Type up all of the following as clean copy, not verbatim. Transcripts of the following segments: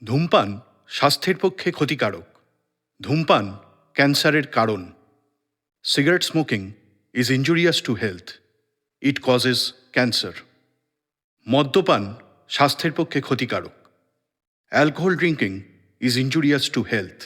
ধূমপান স্বাস্থ্যের পক্ষে ক্ষতিকারক। ধূমপান ক্যান্সারের কারণ। Cigarette smoking is injurious to health. It causes cancer. মদ্যপান স্বাস্থ্যের পক্ষে ক্ষতিকারক। Alcohol drinking is injurious to health.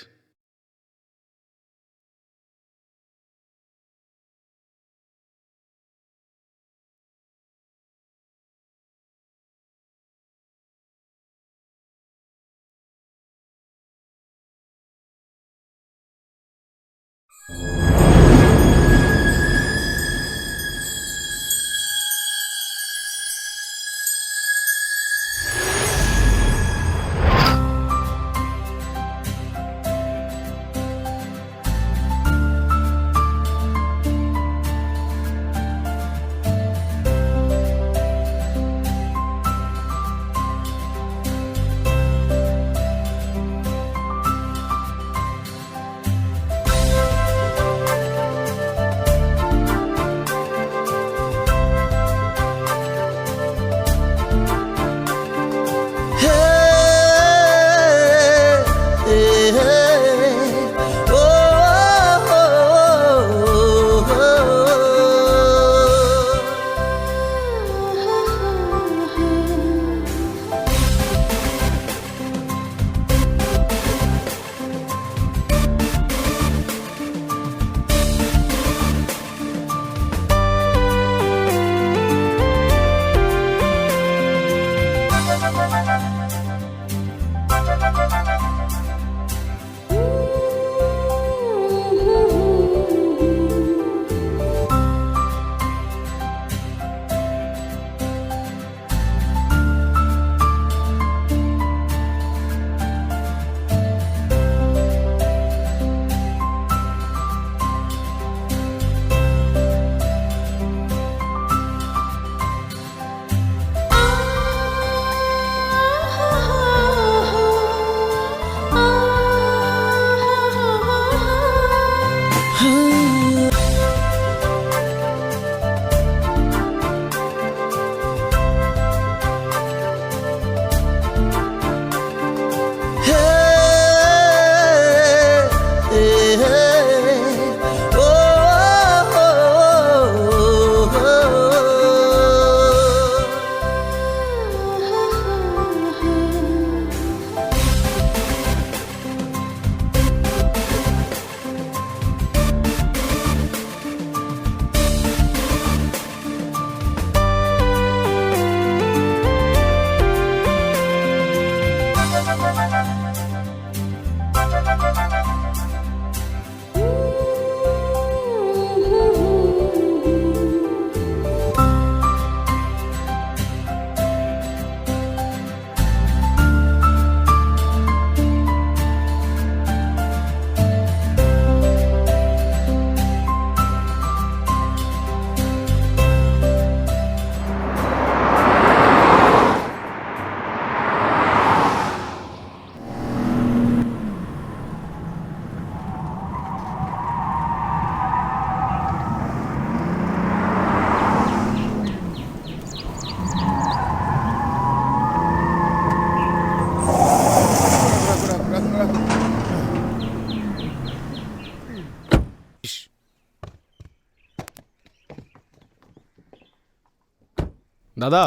দাদা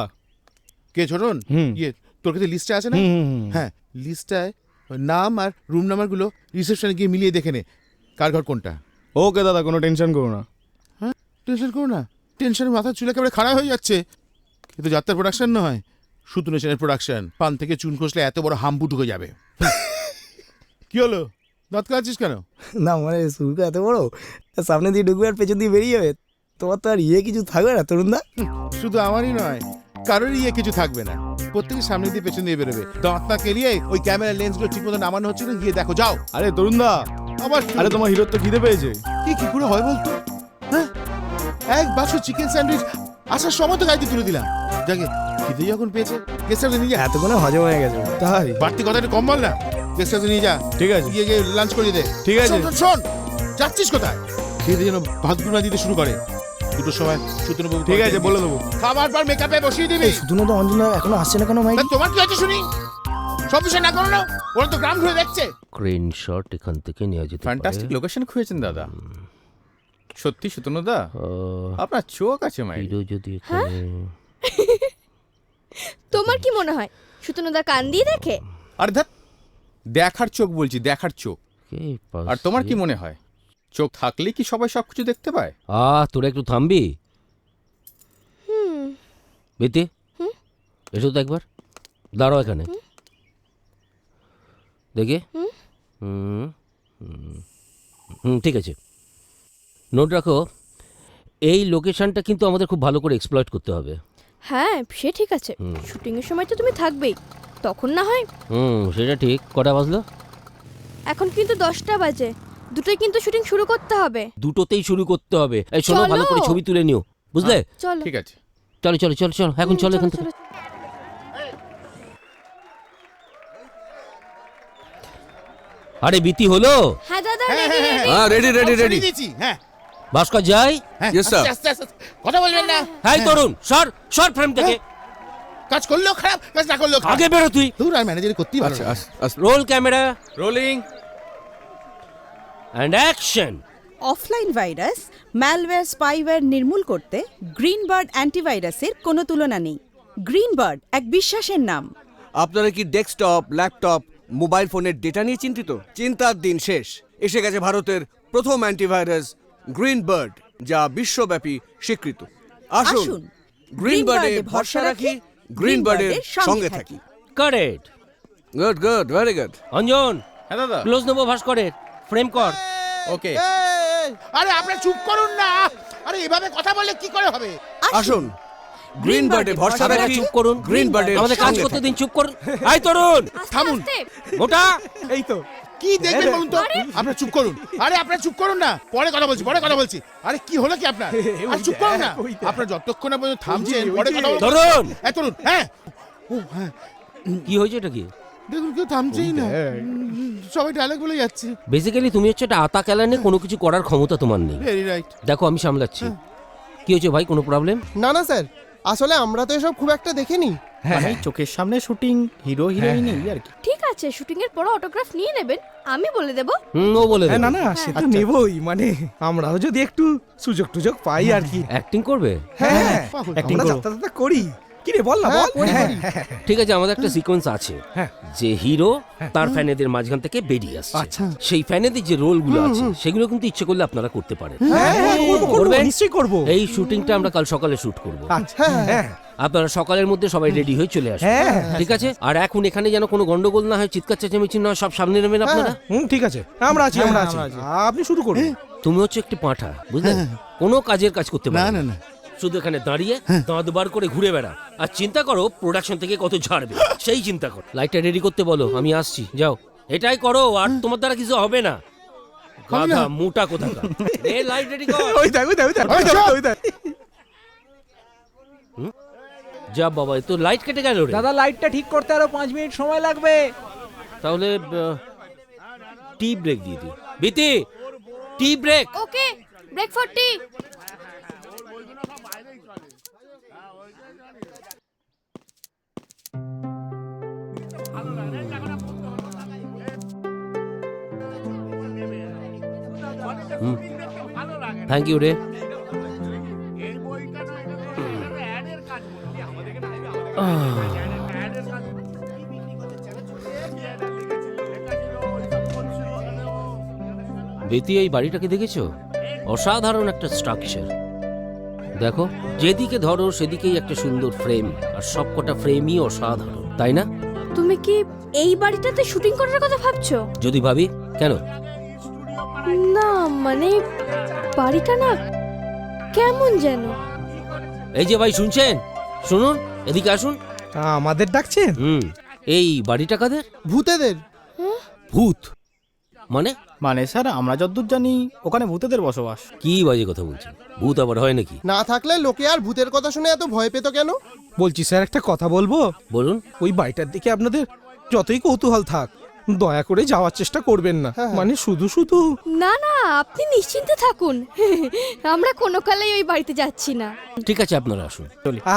কে ছোটন? তোর কাছে লিস্টে আছে না? হ্যাঁ, লিস্টটায় নাম আর রুম নাম্বারগুলো রিসেপশনে গিয়ে মিলিয়ে দেখে নে কার ঘর কোনটা। ওকে দাদা, কোনো টেনশন করো না। হ্যাঁ, টেনশন করো না? টেনশনের মাথার চুল একেবারে খারাপ হয়ে যাচ্ছে। কিন্তু যাত্রার প্রোডাকশন নয়, সুতু নেশনের প্রোডাকশন। পান থেকে চুন খসলে এত বড় হাম্পু ঢুকে যাবে। কি হলো, দাঁত কাটছিস কেন? না মানে শুরুটা এত বড়, সামনে দিয়ে ঢুকবে আর পেছন দিয়ে বেরিয়ে যাবে। তোমার তো আর কিছু থাকবে না তরুণদা। শুধু আমারই নয়, কারোরই কিছু থাকবে না। প্রত্যেকের সামনে দিয়ে পেছন দিয়ে বেরোবে। দাঁত না কেলিয়ে ওই ক্যামেরা লেন্সগুলো ঠিক মতো নামানো হচ্ছে না, গিয়ে দেখো যাও। আরে তরুণদা, আবার আরে তোমার হিরোর তো খিদে পেয়েছে। কি করে হয় বলতো? হ্যাঁ, এক বাক্স চিকেন স্যান্ডউইচ আসার সময় তো গাড়িতে তুলে দিলাম। যাকে খিদে যখন পেয়েছে গেস্ট হাউসে নিয়ে যা। এতক্ষণে হজম হয়ে গেছে। তাই বাড়তি কথা একটু কম বল না। গেস্ট হাউসে নিয়ে যা। ঠিক আছে, গিয়ে গিয়ে লাঞ্চ করিয়ে দে। ঠিক আছে। শোন, যাচ্ছিস কোথায়? খিদে যেন ভাত গুঁড়া দিতে শুরু করে। দুটোর সময় সুতনুবাবু। ঠিক আছে, বলে দেবো। খাবার পর মেকআপে বসিয়ে দিবি। সুতনু তো অঞ্জনা এখনো আসছে না কেন ভাই? তোমার কি আছে শুনি? সব বিষয় না করো না। ওরা তো গ্রাম ঘুরে দেখছে। স্ক্রিনশট এখান থেকে নেওয়া যেতে পারে। ফ্যান্টাস্টিক লোকেশন খুঁজেছেন দাদা। সত্যি সুতনুদা, আপনার চোখ আছে মাই। হিরো যদি এখানে তোমার কি মনে হয় সুতনুদা কান দিয়ে দেখে? আরে ধ্যাৎ, দেখার চোখ বলছি, দেখার চোখ। কে আর তোমার কি মনে হয় চোখ থাকলেই কি সবাই সবকিছু দেখতে পায়? তোরা একটু থামবি? বেতি এসো তো একবার, দাঁড়াও এখানে দেখে। ঠিক আছে, নোট রাখো। এই লোকেশনটা কিন্তু আমাদের খুব ভালো করে এক্সপ্লয়েট করতে হবে। হ্যাঁ সে ঠিক আছে, শুটিং এর সময় তো তুমি থাকবেই, তখন না হয়। সেটা ঠিক। কটা বাজলো? এখন কিন্তু 10টা বাজে, দুটোই কিন্তু শুটিং শুরু করতে হবে। দুটোতেই শুরু করতে হবে। এই শোনো, চলো। ভালো করে ছবি তুলে নিও, বুঝলে? চলো ঠিক আছে। চলো চলো চলো চলো, এখন চলো এখান থেকে। আরে বিতি হলো? হ্যাঁ দাদা রেডি রেডি রেডি। দিয়েছি। হ্যাঁ ভাস্কর যাই। Yes sir. আস্তে, আস্তে, আস্তে। কথা বলবেন না। হাই তরুণ, সর সর ফ্রেম থেকে। কাজ করলেও খারাপ, কাজ না করলেও খারাপ। আগে বেরো তুই। দূর আর ম্যানেজার করতেই ভালো। আচ্ছা roll camera rolling and action. Offline virus, malware, spyware নির্মূল করতে গ্রিনবার্ড অ্যান্টিভাইরাসের কোনো তুলনা নেই। গ্রিনবার্ড এক বিশ্বাসের নাম। আপনারা কি ডেস্কটপ, ল্যাপটপ, মোবাইল ফোনের ডেটা নিয়ে চিন্তিত? চিন্তার দিন শেষ। এসে গেছে ভারতের প্রথম অ্যান্টিভাইরাস গ্রিন বার্ড, যা বিশ্বব্যাপী স্বীকৃত। আসুন গ্রিন বার্ডে ভরসা রাখি, গ্রিন বার্ডের সঙ্গে থাকি। Correct. Good good, very good. Anjan হ্যাঁ দাদা। ক্লোজ নেবো ভাস্করের, ফ্রেম কর। ওকে। আরে আপনারা চুপ করুন না। আরে এভাবে কথা বললে কি করে হবে? আসুন গ্রিন বার্ডে ভরসা আপনারা রাখি, চুপ করুন। গ্রিন বার্ডের আমাদের কাজ সঙ্গে করতে থাকি। দিন, চুপ করুন। আই তরুণ, থামুন। মোটা এই তো কি দেখবেন বলুন তো? আপনারা চুপ করুন। আরে আপনারা চুপ করুন না, পরে কথা বলছি, পরে কথা বলছি। আরে কি হলো কি আপনার? আর চুপ করুন না। আপনারা যতক্ষণ না পর্যন্ত থামছেন, পরে কথা বলবো। তরুণ তরুণ, হ্যাঁ। ও হ্যাঁ, কি হয়েছে এটা কি? দেখুন কেউ থামছেই না, সবাই ডায়লগ বলে যাচ্ছে। বেসিক্যালি তুমি হচ্ছে একটা আতা কেলানে, কোনো কিছু করার ক্ষমতা তোমার নেই। Very right. দেখো আমি সামলাচ্ছি। কি হয়েছে ভাই, কোনো প্রবলেম? না না স্যার, আসলে আমরা তো এসব খুব একটা দেখিনি। মানে চোখের সামনে শুটিং, হিরো হিরোইনই আর কি। ঠিক আছে, শুটিং এর পর অটোগ্রাফ নিয়ে নেবেন, আমি বলে দেব। ও বলে হ্যাঁ, দেবে। না না সে তো নেবই, মানে আমরাও যদি একটু সুযোগ টুযোগ পাই আর কি। অ্যাক্টিং করবে? হ্যাঁ অ্যাক্টিং করি। কি রে বল না বল। ঠিক আছে, আমাদের একটা সিকোয়েন্স আছে যে হিরো তার ফ্যানেদের মাঝখান থেকে বেরিয়ে আসছে। সেই ফ্যানেদের যে রোলগুলো আছে সেগুলো কিন্তু ইচ্ছে করলে আপনারা করতে পারেন। করবেন? নিশ্চয়ই করব। এই শুটিংটা আমরা কাল সকালে শুট করব। আচ্ছা হ্যাঁ আপনারা সকালের মধ্যে সবাই রেডি হয়ে চলে আসবেন, ঠিক আছে? আর এখন এখানে যেন কোনো গন্ডগোল না হয়, চিৎকার চেঁচামেচি না হয়, সব সামনে নেবেন আপনারা। ঠিক আছে, আমরা আছি আমরা আছি। আপনি শুরু করুন। তুমি হচ্ছে একটি পাঁঠা, বুঝলে? কোনো কাজের কাজ করতে না পারবে না না, না, শুধু এখানে দাঁড়িয়ে দাঁত বার করে ঘুরে বেড়া আর চিন্তা করো প্রোডাকশন থেকে কত ঝাড়বে, সেই চিন্তা করো। লাইটটা রেডি করতে বলো, আমি আসছি, যাও। এটাই করো, আর তোমার দ্বারা কিছু হবে না। গাধা মোটা কোথাকার। এ লাইট রেডি কর। ওই দেখ ওই দেখ ওই দেখ ওই দেখ। যা বাবা, এ তো লাইট কেটে গেল রে। দাদা লাইটটা ঠিক করতে আরো 5 মিনিট সময় লাগবে। তাহলে টি ব্রেক দিয়ে দিই। বিতি, tea break. Okay, break for tea. Thank you রে। বেতি, এই বাড়িটাকে দেখেছো? অসাধারণ একটা স্ট্রাকচার। দেখো, যেদিকে ধরো সেদিকেই একটা সুন্দর ফ্রেম, আর সবকটা ফ্রেমই অসাধারণ, তাই না? তুমি কি এই বাড়িটাতে শুটিং করার কথা ভাবছো? যদি ভাবি, কেন? না মানে বাড়িটা না কেমন যেন। এই যে ভাই, শুনছেন? শুনুন, এদিকে আসুন। আমাদের ডাকছেন? এই বাড়িটা কাদের? ভূতেদের। ভূত মানে? মানে স্যার আমরা যতদূর জানি ওখানে ভূতেদের বসবাস। কি বাজে কথা বলছেন? ভূত আবার হয় নাকি? না থাকলে লোকে আর ভূতের কথা শুনে এত ভয় পেত কেন? বলছি স্যার একটা কথা বলবো। বলুন। ওই বাড়িটার দিকে আপনাদের যতই কৌতূহল থাক, দয়া করে যাওয়ার চেষ্টা করবেন না। মানে শুধু শুধু। না না, আপনি নিশ্চিন্তে থাকুন। আমরা কোনো কালেই ওই বাড়িতে যাচ্ছি না। ঠিক আছে, আপনারা আসুন।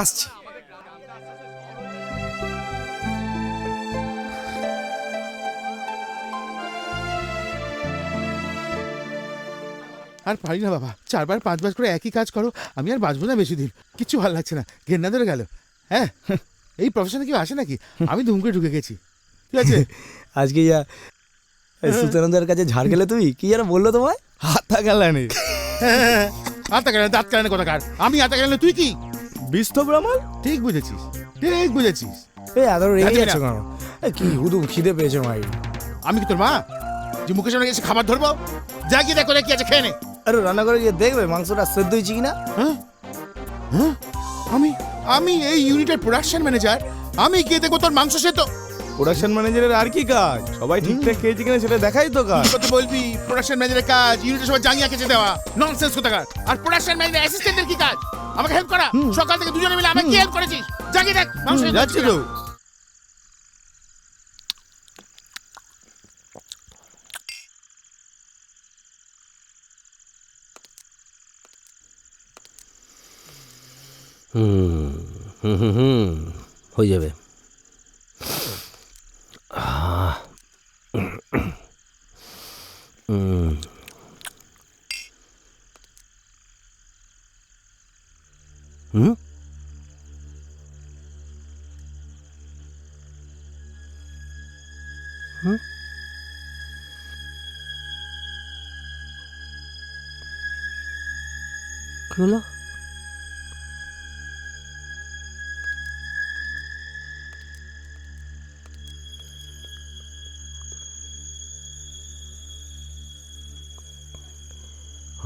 আসছি। আর পারি না বাবা, 4বার 5বার করে একই কাজ করো, আমি আর বাঁচবো না বেশি দিন, কিচ্ছু ভালো লাগছে না, ঘেন্না ধরে গেল। হ্যাঁ, এই প্রফেশনে কেউ আসে নাকি? আমি ধুম করে ঢুকে গেছি। ঠিক আছে, আজকে যা সুতানন্দার কাছে ঝাড় গেলে তুমি, কি যেন বললো তোমায়? হাতা গেলানি। হাতা গেলে দাঁত কারণে কথা কার, আমি হাতা গেলে তুই কি বিস্থ ব্রাহ্মণ? ঠিক বুঝেছিস, ঠিক বুঝেছিস। এই এত রেগে যাচ্ছি যাচ্ছ না। কেন? কি হুদুম খিদে পেয়েছে মাই। আমি কি তোর মা যে মুখের সামনে এসে খাবার ধরবো? যা গিয়ে দেখো কি আছে, খেয়ে নে। আরে রান্না করে গিয়ে দেখবে মাংসটা সেদ্ধ হয়েছে কিনা। হ্যাঁ হ্যাঁ, আমি এই ইউনিটের প্রোডাকশন ম্যানেজার, আমি গিয়ে দেখবো তোর মাংস সেদ্ধ? প্রোডাকশন ম্যানেজারের আর কি কাজ? সবাই ঠিকঠাক খেয়েছে কিনা সেটা দেখাই তো কাজ। কত বলবি প্রোডাকশন ম্যানেজারের কাজ ইউনিটের সবাই জাঙ্গিয়া কেচে দেওয়া, ননসেন্স কোথাকার। আর প্রোডাকশন ম্যানেজার অ্যাসিস্ট্যান্টের কি কাজ? আমাকে হেল্প করা। সকাল থেকে দুজনে মিলে আমাকে কি হেল্প করেছিস? জাগিয়ে দেখ মাংস সেদ্ধ যাচ্ছি হচ্ছে তো। কিনা। হয়ে যাবে। হুম, হুম, কি হলো?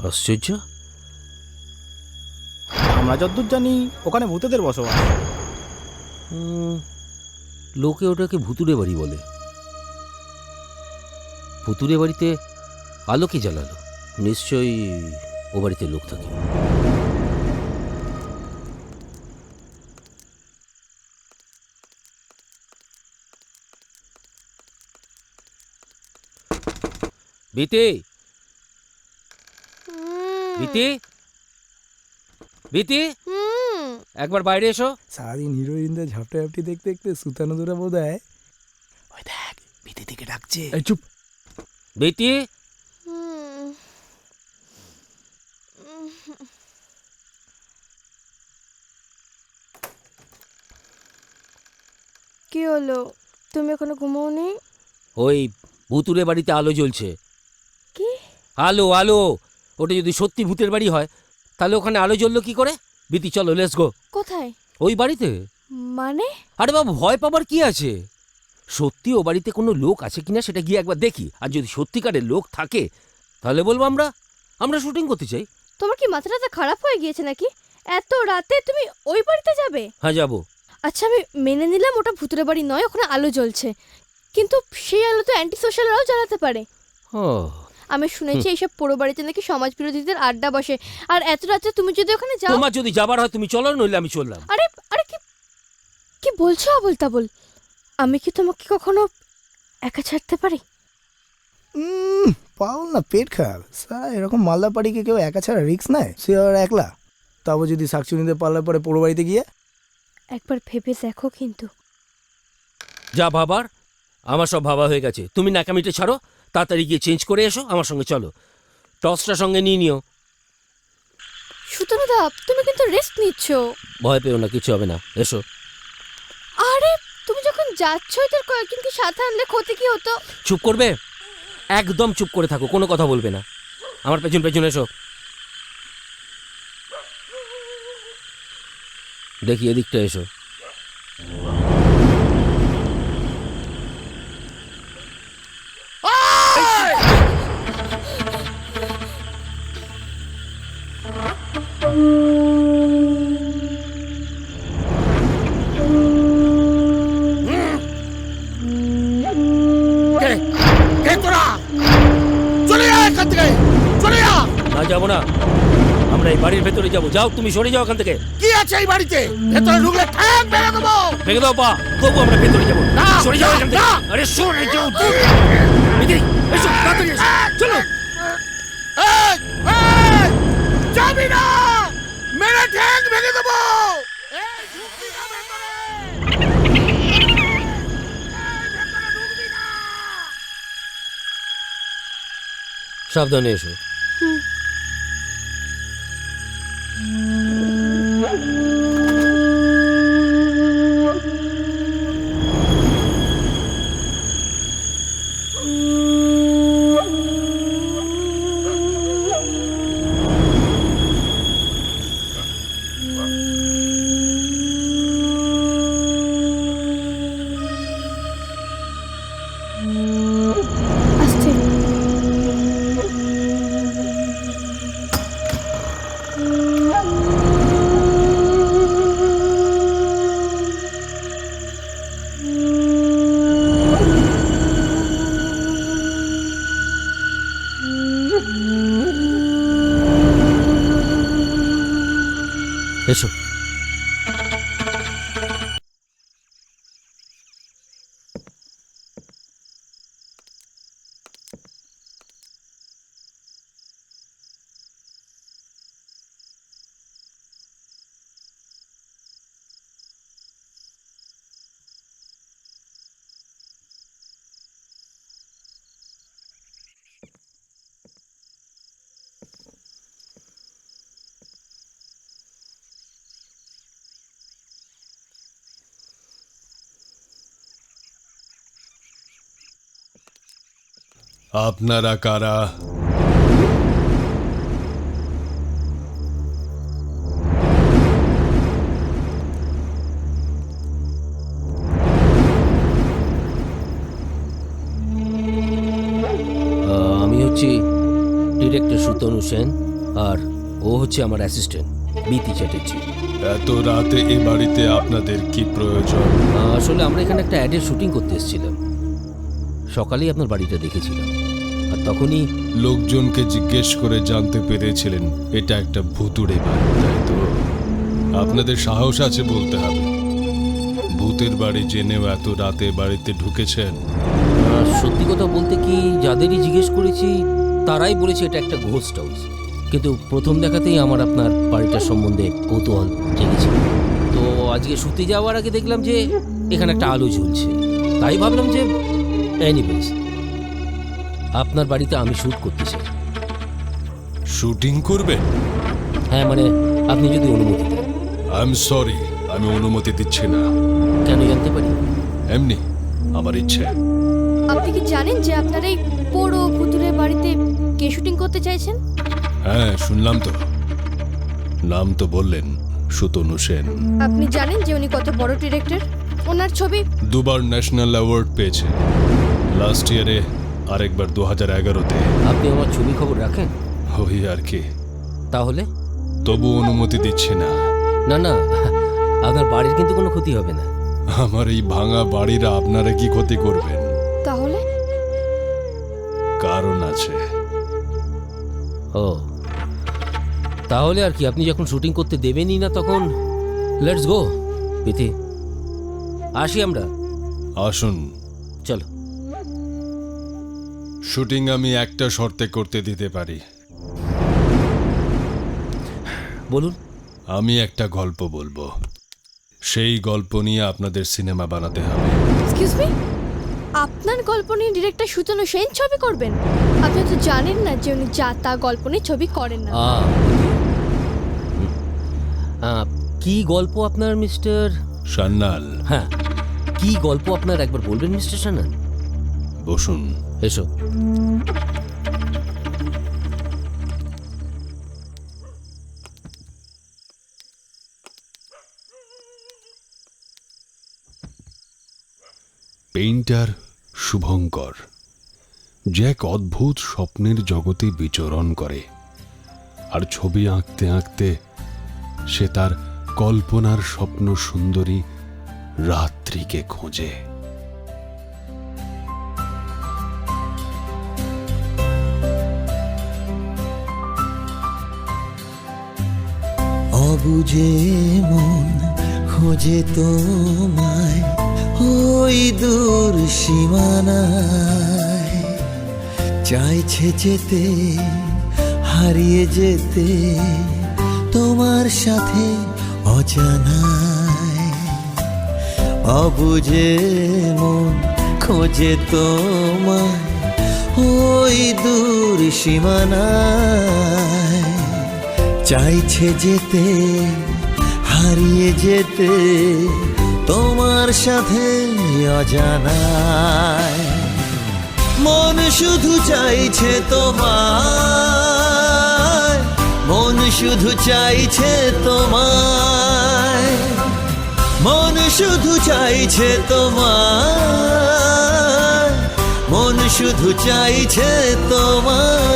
আশ্চর্য, আমরা যতদূর জানি ওখানে ভূতেদের বসবাস। লোকে ওটাকে ভুতুড়ে বাড়ি বলে। ভুতুড়ে বাড়িতে আলো কি জ্বালালো? নিশ্চয়ই ও বাড়িতে লোক থাকে। বিতি, বিতি, বিতি, একবার বাইরে এসো। সারাদিন হিরোইনদের ঝাপটা ঝাপটি দেখতে দেখতে সুতানন্দরা বোধ হয় ওই দেখ ভিতর থেকে ডাকছে। এই চুপ। বিতি, কি হলো? তুমি এখনো ঘুমোওনি? ওই ভুতুড়ে বাড়িতে আলো জ্বলছে। কি? আলো, আলো। ওটা যদি সত্যি ভূতের বাড়ি হয় তাহলে ওখানে আলো জ্বললো কি করে? বিতি চলো, লেটস গো। কোথায়? ওই বাড়িতে। মানে? আরে বাবা, ভয় পাবার কি আছে? সত্যি ও বাড়িতে কোনো লোক আছে কিনা সেটা গিয়ে একবার দেখি। আর যদি সত্যিকারের লোক থাকে তাহলে বলবো আমরা শুটিং করতে চাই। তোমার কি মাথাটা খারাপ হয়ে গিয়েছে নাকি? এত রাতে তুমি ওই বাড়িতে যাবে? হ্যাঁ, যাবো। আচ্ছা, আমি মেনে নিলাম ওটা ভূতের বাড়ি নয়, ওখানে আলো জ্বলছে, কিন্তু সেই আলো তো অ্যান্টি সোশ্যালরাও জ্বালাতে পারে। ও, আমি শুনেছি এইসব পুরো বাড়িতে নাকি সমাজ বিরোধীদের আড্ডা বসে, আর এত রাতে তুমি যদি ওখানে যাও। তোমার যদি যাবার হয় তুমি চলো, নইলে আমি চললাম। আরে আরে, কি কি বলছো আবল তাবল? আমি কি তোমাকে কখনো একা ছাড়তে পারি? পাও না, পেট খারাপ। স্যার এরকম মালদা পাড়িকে কেউ একা ছাড়া রিস্ক নেয়, সে আর একলা। তারপর যদি শাকচুনিতে পাল্লার পরে পুরো বাড়িতে গিয়ে একবার ভেবে দেখো কিন্তু। যা ভাবার, আমার সব ভাবা হয়ে গেছে। তুমি ন্যাকামিটা ছাড়ো, তাড়াতাড়ি গিয়ে চেঞ্জ করে এসো, আমার সঙ্গে চলো। টসটা সঙ্গে নিয়ে নিও। সুতনুদা, তুমি কিন্তু রেস্ট নিচ্ছ। ভয় পেও না, কিছু হবে না, এসো। আরে তুমি যখন যাচ্ছই তোর কয়েকজন কি সাথে আনলে ক্ষতি কি হতো? চুপ করবে, একদম চুপ করে থাকো, কোনো কথা বলবে না। আমার পেছন পেছন এসো। দেখি এদিকটা এসো। না, যাবো না, আমরা এই বাড়ির ভেতরে যাবো। যাও, তুমি সরে যাও এখান থেকে। কি আছে এই বাড়িতে? ভেতরে ঢুকলে ঠ্যাং ভেঙে দেবো। ভেঙে দাও পা, তবু আমরা ভেতরে যাবো। সরে যাও এখান থেকে। আরে সরে যাও। বিতি, এসো, তাড়াতাড়ি এসো, চলো। যাবি না, মেরে ঠ্যাং ভেঙে দেবো। সাবধানে এসো। আস্তে। এসো। আপনারা কারা? আমি হচ্ছি ডিরেক্টর সুতনু সেন, আর ও হচ্ছে আমার অ্যাসিস্ট্যান্ট বিতি চ্যাটার্জি। এত রাতে এ বাড়িতে আপনাদের কি প্রয়োজন? আসলে আমরা এখানে একটা অ্যাডের শুটিং করতে এসেছিলাম। সকালেই আপনার বাড়িটা দেখেছিলাম, আর তখনই লোকজনকে জিজ্ঞেস করে জানতে পেরেছিলেন এটা একটা ভুতুড়ে বাড়ি, তাই তো? আপনাদের সাহস আছে বলতে হবে। ভূতের বাড়ি জেনেও এত রাতে বাড়িতে ঢুকেছেন। সত্যি কথা বলতে কি, যাদেরই জিজ্ঞেস করেছি তারাই বলেছে এটা একটা ঘোস্ট হাউস। কিন্তু প্রথম দেখাতেই আমার আপনার বাড়িটার সম্বন্ধে কৌতূহল জেগেছিল। তো আজকে শুতে যাওয়ার আগে দেখলাম যে এখানে একটা আলো জ্বলছে, তাই ভাবলাম যে এনিওয়েজ আপনার বাড়িতে আমি শ্যুট করতে চাই। শুটিং করবেন? হ্যাঁ, মানে আপনি যদি অনুমতি দেন। আই এম সরি, আমি অনুমতি দিচ্ছি না। কেন জানতে পারি? এমনি আমার ইচ্ছে। আপনি কি জানেন যে আপনার এই বড় ভুতুরে বাড়িতে কে শুটিং করতে চাইছেন? হ্যাঁ, শুনলাম তো। নাম তো বললেন, সুতনু সেন। আপনি জানেন যে উনি কত বড় ডিরেক্টর? ওনার ছবি দুবার ন্যাশনাল অ্যাওয়ার্ড পেয়েছে। লাস্ট ইয়ারে, আরেকবার 2011-তে। আপনি আমার ছবি খবর রাখেন? ওই আর কি। তাহলে তবু অনুমতি দিচ্ছি না। না না, আপনার বাড়ির কিন্তু কোনো ক্ষতি হবে না। আমার এই ভাঙা বাড়ির আপনারা কি ক্ষতি করবেন? তাহলে কারণ আছে। ও, তাহলে আর কি, আপনি যখন শুটিং করতে দেবেনই না তখন লেটস গো পিতি। আসি আমরা। আসুন। চলো। শুটিং আমি একটা শর্তে করতে দিতে পারি। বলুন। আমি একটা গল্প বলবো, সেই গল্প নিয়ে আপনাদের সিনেমা বানাতে হবে। এক্সকিউজ মি, আপনার গল্প নিয়ে ডিরেক্টর সুতনু সেন ছবি করবেন? আপনি তো জানেন না যে উনি যা তা গল্প নিয়ে ছবি করেন না। কি গল্প আপনার মিস্টার সান্যাল? হ্যাঁ, কি গল্প আপনার একবার বলবেন মিস্টার সান্যাল? বসুন। এসো। পেইন্টার শুভঙ্কর, যে এক অদ্ভুত স্বপ্নের জগতে বিচরণ করে, আর ছবি আঁকতে আঁকতে সে তার কল্পনার স্বপ্ন সুন্দরী রাত্রিকে খোঁজে। অবুঝে মন খোঁজে তোমায় ওই দূর সীমানায়, চাইছে যেতে, হারিয়ে যেতে তোমার সাথে অজানায়। অবুঝে মন খোঁজে তোমায় ওই দূর সীমানায়, চাইছে যেতে হারিয়ে যেতে তোমার সাথে অজানায়। মন শুধু চাইছে তোমায়, মন শুধু চাইছে তোমায়, মন শুধু চাইছে তোমায়, মন শুধু চাইছে তোমায়।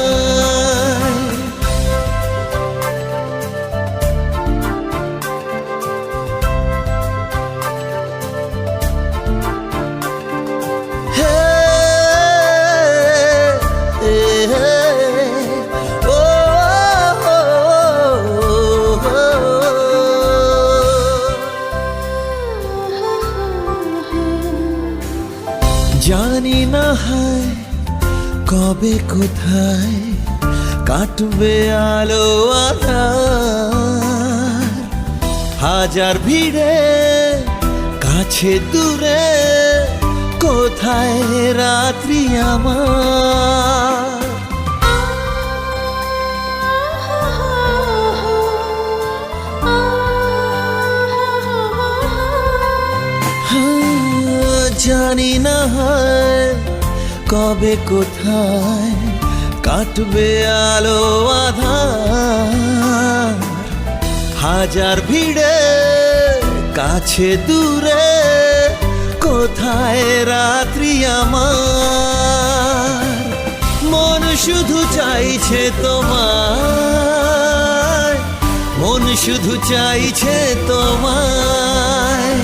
জানি না হয় কবে কোথায় কাটবে আলো আধার, হাজার ভিড়ে কাছে দূরে কোথায় রাত্রি আমার। জানি না হয় কবে কোথায় কাটবে আলো আধার, হাজার ভিড়ে কাছে দূরে কোথায় রাত্রি আমার। মন শুধু চাইছে তোমায়, মন শুধু চাইছে তোমায়,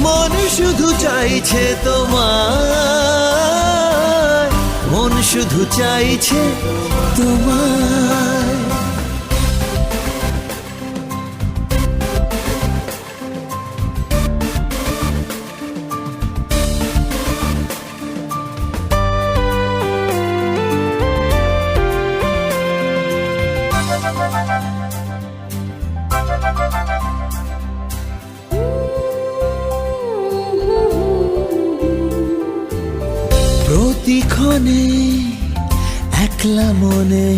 মন শুধু চাইছে তোমায়, মন শুধু চাইছে তোমায়। প্রতিক্ষণে একলা মনে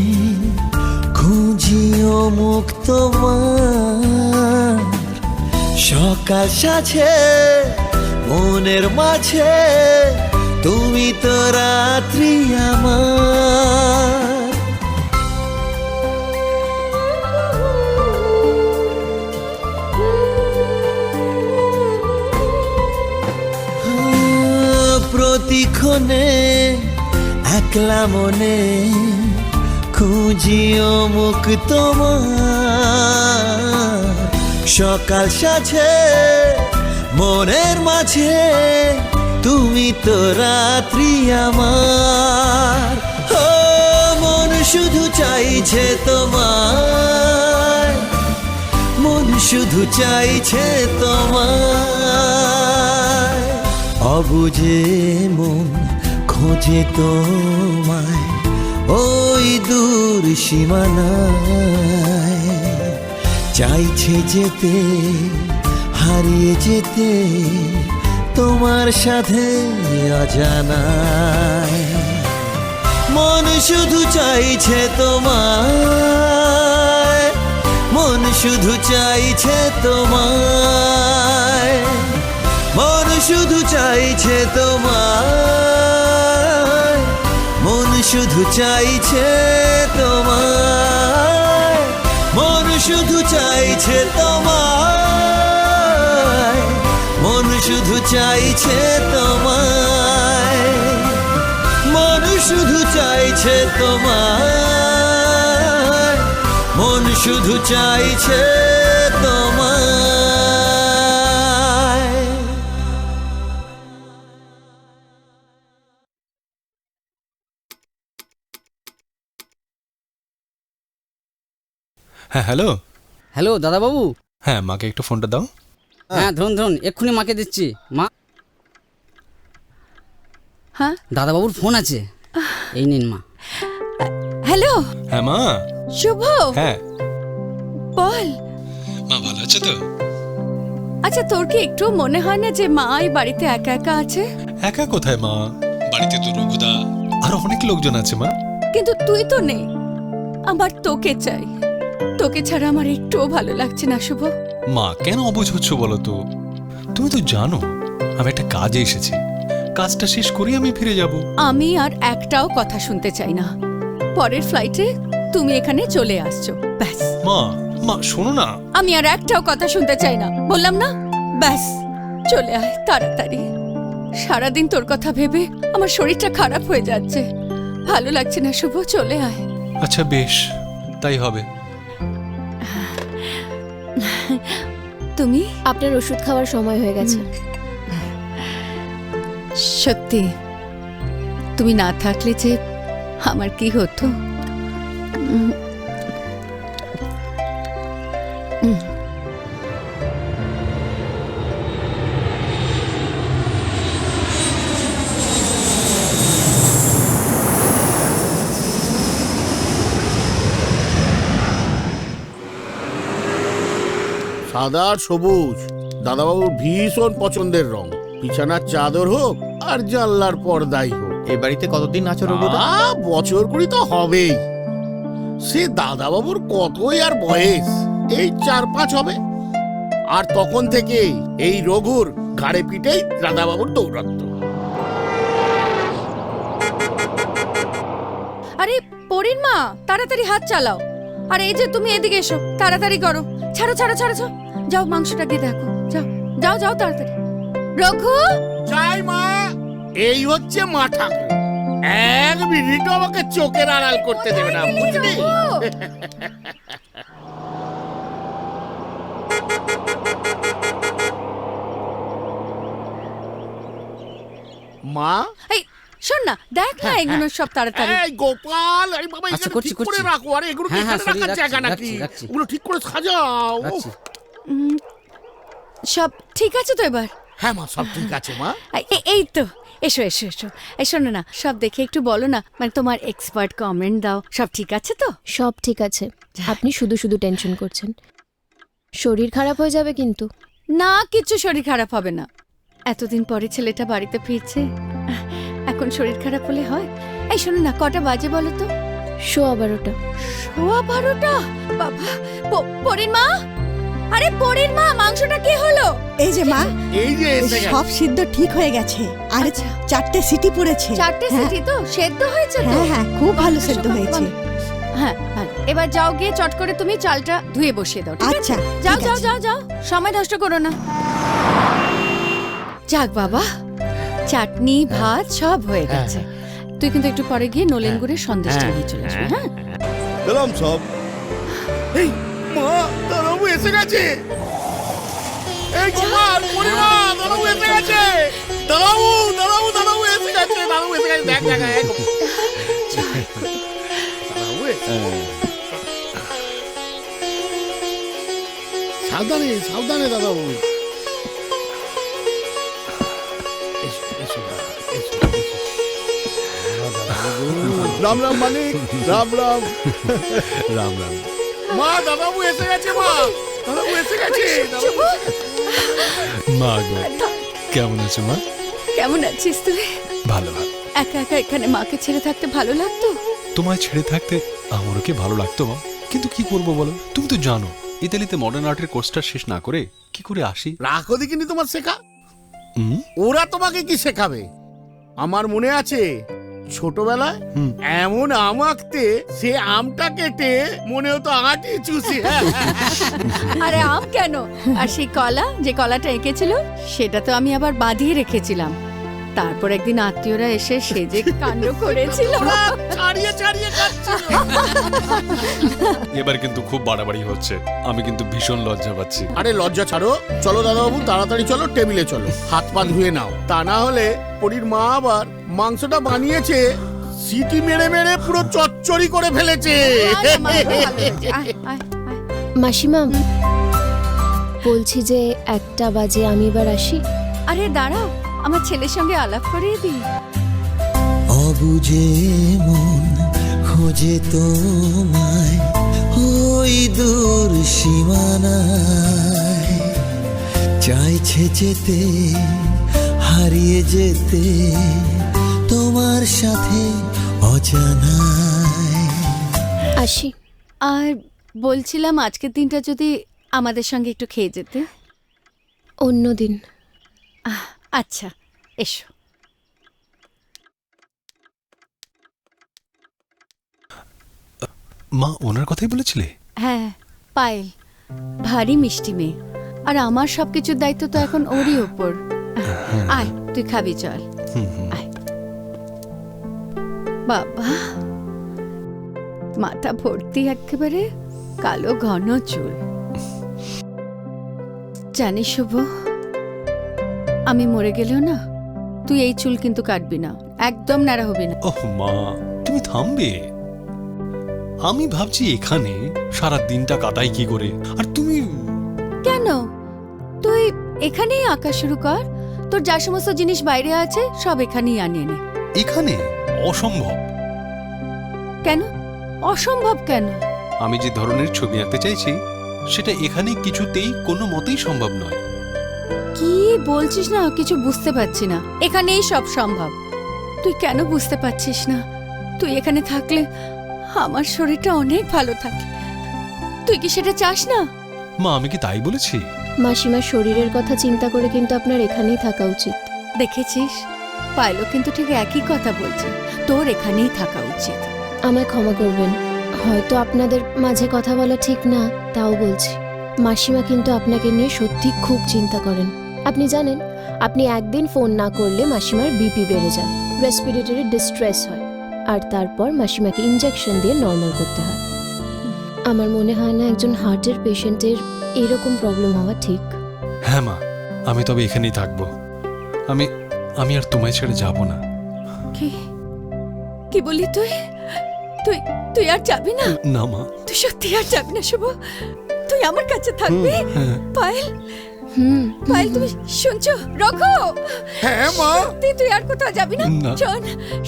খুঁজিও মুখ তোমার, সকাল সাজে মনের মাঝে তুমি তো রাত্রি আমার। প্রতিক্ষণে একলা মনে খুঁজিও মুখ তোমার, সকাল সাজে মনের মাঝে তুমি তো রাত্রি আমার। ও মন শুধু চাইছে তোমায়, মন শুধু চাইছে তোমায়। অবুঝে মন খোঁজে তোমায় ওই দূর সীমানায়, চাইছে যেতে হারিয়ে যেতে তোমার সাথে অজানায়। মন শুধু চাইছে তোমায়, মন শুধু চাইছে তোমায়, মন শুধু চাইছে তোমায়, মন শুধু চাইছে তোমায়, মন শুধু চাইছে তোমায়, মন শুধু চাইছে তোমায়, মন শুধু চাইছে তোমায়, মন শুধু চাইছে তোমায়। হ্যাঁ হ্যালো হ্যালো দাদাবাবু। হ্যাঁ মাকে একটু ফোনটা দাও। হ্যাঁ ধরুন ধরুন, এক্ষুনি মাকে দিচ্ছি। মা, হ্যাঁ দাদাবাবুর ফোন আছে, এই নিন মা। হ্যালো। হ্যাঁ মা। শুভ। হ্যাঁ বল। মা ভালো আছে তো? আচ্ছা তোর কি একটু মনে হয় না যে মা এই বাড়িতে একা একা আছে? একা কোথায় মা, বাড়িতে তো রঘুদা আর অনেক লোকজন আছে মা। কিন্তু তুই তো নেই, আমার তোকে চাই। তোকে ছাড়া আমার একটুও ভালো লাগছে না শুভ। মা কেন অবুঝ হচ্ছ বলো তো? তুমি তো জানো আমি একটা কাজে এসেছি, কাজটা শেষ করে আমি ফিরে যাব। আমি আর একটাও কথা শুনতে চাই না। পরের ফ্লাইটে তুমি এখানে চলে আসছো, ব্যাস। মা মা শোনো না। আমি আর একটাও কথা শুনতে চাই না, বললাম না? ব্যাস চলে আয় তাড়াতাড়ি। সারাদিন তোর কথা ভেবে আমার শরীরটা খারাপ হয়ে যাচ্ছে, ভালো লাগছে না শুভ, চলে আয়। আচ্ছা বেশ, তাই হবে। তুমি? আপনার ওষুধ খাওয়ার সময় হয়ে গেছে। সত্যি তুমি না থাকলে যে আমার কি হতো। সাদা আর সবুজ দাদাবাবুর ভীষণ পছন্দের রং। বিছানার চাদর হোক আর জানলার পর্দাই হোক। এই বাড়িতে কতদিন আছো রঘুদা? বছর কুড়ি তো হবেই। সে দাদাবাবুর কতই আর বয়স, এই 4-5 হবে। আর তখন থেকে এই রঘুর ঘাড়ে পিঠেই দাদাবাবুর দৌরাত্ম। আরে পরিন মা, তাড়াতাড়ি হাত চালাও। আর এই যে তুমি এদিকে এসো, তাড়াতাড়ি করো। ছাড়ো ছাড়ো ছাড়ো ছাড়ো, যাও মাংসটা গিয়ে দেখো, যাও যাও যাও তাড়াতাড়ি। রঘু! যাই মা। এই হচ্ছে মা ঠাকুর, এক মিনিট আমাকে চোখের আড়াল করতে দেবে না, বুঝলি? মা এই শোন না, দেখ না এগুলো সব তাড়াতাড়ি। এই গোপাল, এই বাবা আচ্ছা, এগুলো করছি, ঠিক করে করছি। রাখো। আরে এগুলো হ্যাঁ, ঠিক হ্যাঁ, করে সরি, রাখার রাখছি, জায়গা নাকি? রাখছি। ওগুলো ঠিক করে সাজাও। রাখছি। সব ঠিক আছে তো এবার? হ্যাঁ মা, সব ঠিক আছে মা। এই তো, এসো এসো এসো। এই শোনো না, সব দেখে একটু বলো না, মানে তোমার এক্সপার্ট কমেন্ট দাও। সব ঠিক আছে তো? সব ঠিক আছে। আপনি শুধু শুধু টেনশন করছেন, শরীর খারাপ হয়ে যাবে কিন্তু। না, কিচ্ছু শরীর খারাপ হবে না। এতদিন পরে ছেলেটা বাড়িতে ফিরছে, এখন শরীর খারাপ হলে হয়? এই শোনো না, কটা বাজে বলো তো? 12:15। 12:15? বাবা! পরিন মা, আরে পরিন মা, মাংসটা কি হলো? এই যে মা, এই যে এসে গেছে। সব সিদ্ধ ঠিক হয়ে গেছে। আর 4টে সিটি পড়েছে। 4টে সিটি তো সেদ্ধ হয়েছে তো? হ্যাঁ হ্যাঁ, খুব ভালো সেদ্ধ হয়েছে। হ্যাঁ ভালো। এবার যাও, গিয়ে চট করে তুমি চালটা ধুয়ে বসিয়ে দাও। আচ্ছা, যাও ঠিক যাও আছে। যাও যাও, সময় নষ্ট করো না। যাক বাবা, চাটনি ভাত সব হয়ে গেছে। তুই কিন্তু একটু পরে গিয়ে নলেন গুড়ের সন্দেশটা নিয়ে চলে আসবি। হ্যাঁ গেলাম সব। এই মা, দাদাবাবু এসে গেছে। এই গোপাল, পরিমা, দাদাবাবু এসে গেছে। দাদাবাবু দাদাবাবু দাদাবাবু এসে গেছে। দাদাবাবু এসে গেছে, দেখ দেখ। দাদাবাবু সাবধানে সাবধানে দাদাবাবু। এসো এসো এসো এসো। রাম রাম মালিক, রাম রাম। রাম রাম। মা, দাদাবাবু এসে গেছে। মা, দাদাবাবু এসে গেছে। মা গো, কেমন আছো মা? কেমন আছিস তুই? ভালো ভালো। একা একা এখানে মাকে ছেড়ে থাকতে ভালো লাগতো? তোমায় ছেড়ে থাকতে আমারও কি ভালো লাগতো মা, কিন্তু কি করব বলো? তুমি তো জানো ইতালিতে মডার্ন আর্টের কোর্সটা শেষ না করে কি করে আসি। রাখো দেখিনি তোমার শেখা। ওরা তোমাকে কি শেখাবে? আমার মনে আছে ছোটবেলায় এমন আম আঁকতে, সে আমটা কেটে মনে হতো আঁটি চুষি। আরে আম কেন, আর সেই কলা, যে কলাটা এঁকেছিল সেটা তো আমি আবার বাঁধিয়ে রেখেছিলাম। তারপর একদিন আত্মীয়রা এসে সে যে কাণ্ড করেছিল। ছাড়িয়ে ছাড়িয়ে খাচ্ছিল। এবার কিন্তু খুব বাড়াবাড়ি হচ্ছে, আমি কিন্তু ভীষণ লজ্জা পাচ্ছি। আরে লজ্জা ছাড়ো, চলো দাদাবাবু, তাড়াতাড়ি চলো, টেবিলে চলো, হাত পা ধুয়ে নাও। তা না হলে পরির মা আবার মাংসটা বানিয়েছে, সিটি মেরে মেরে পুরো চচ্চড়ি করে ফেলেছে। মাসিমা, বলছি যে 1টা বাজে, আমি এবার আসি। আরে দাঁড়াও, আমার ছেলের সঙ্গে আলাপ করিয়ে দিই। অবুঝে মন খোঁজে তোমায় ওই দূর সীমানায়, চাইছে যেতে, হারিয়ে যেতে তোমার সাথে অজানায়। আসি। আর বলছিলাম আজকের দিনটা যদি আমাদের সঙ্গে একটু খেয়ে যেতে। অন্য দিন। আচ্ছা, এসো। মা ওনার কথাই বলেছিলে? হ্যাঁ, পায়েল ভারী মিষ্টি মেয়ে, আর আমার সবকিছুর দায়িত্ব তো এখন ওরই ওপর। আয়, তুই খাবি, চল। আয়। বাবা, মাথা ভর্তি একেবারে কালো ঘন চুল। জানিস শুভ, আমি মরে গেলেও না তুই এই চুল কিন্তু কাটবি না, একদম ন্যাড়া হবি না। ওহ মা, তুমি থামবে। আমি ভাবছি এখানে সারা দিনটা কাটাই কি করে, আর তুমি কেন? তুই এখানেই আঁকা শুরু কর। তোর যা সমস্ত জিনিস বাইরে আছে সব এখানেই আনিয়ে নে। এখানে? অসম্ভব। কেন অসম্ভব? কেন? আমি যে ধরনের ছবি আঁকতে চাইছি সেটা এখানে কিছুতেই কোনো মতেই সম্ভব নয়। কি বলছিস না, কিছু বুঝতে পারছি না। এখানেই সব সম্ভব। তুই কেন বুঝতে পারছিস না? তুই এখানে থাকলে আমার শরীরটা অনেক ভালো থাকে। তুই কি সেটা চাস না? মা, আমি কি তাই বলেছি? মাসিমার শরীরের কথা চিন্তা করে কিন্তু আপনার এখানেই থাকা উচিত। দেখেছিস, পাইলো কিন্তু ঠিক একই কথা বলছে, তোর এখানেই থাকা উচিত। আমায় ক্ষমা করবেন, হয়তো আপনাদের মাঝে কথা বলা ঠিক না, তাও বলছি। মাসিমা কিন্তু আপনাকে নিয়ে সত্যি খুব চিন্তা করেন। আপনি জানেন, আপনি একদিন ফোন না করলে মাসিমার বিপি বেড়ে যায়, রেসপিরেটরি ডিস্ট্রেস হয়, আর তারপর মাসিমাকে ইনজেকশন দিয়ে নর্মাল করতে হয়। আমার মনে হয় না একজন হার্টের পেশেন্টের এরকম প্রবলেম হওয়া ঠিক। হ্যাঁ মা, আমি তবে এখানেই থাকবো। আমি আমি আর তোমায় ছেড়ে যাব না। কি বলি তুই? তুই তুই আর যাবি না? না মা। তুই সত্যি আর যাবি না শুভ? তুই আমার কাছে থাকবি? পায়েল, পায়েল তুমি শুনছো? রঘু, হ্যাঁ মা। সত্যি তুই আর কোথাও যাবি না? শোন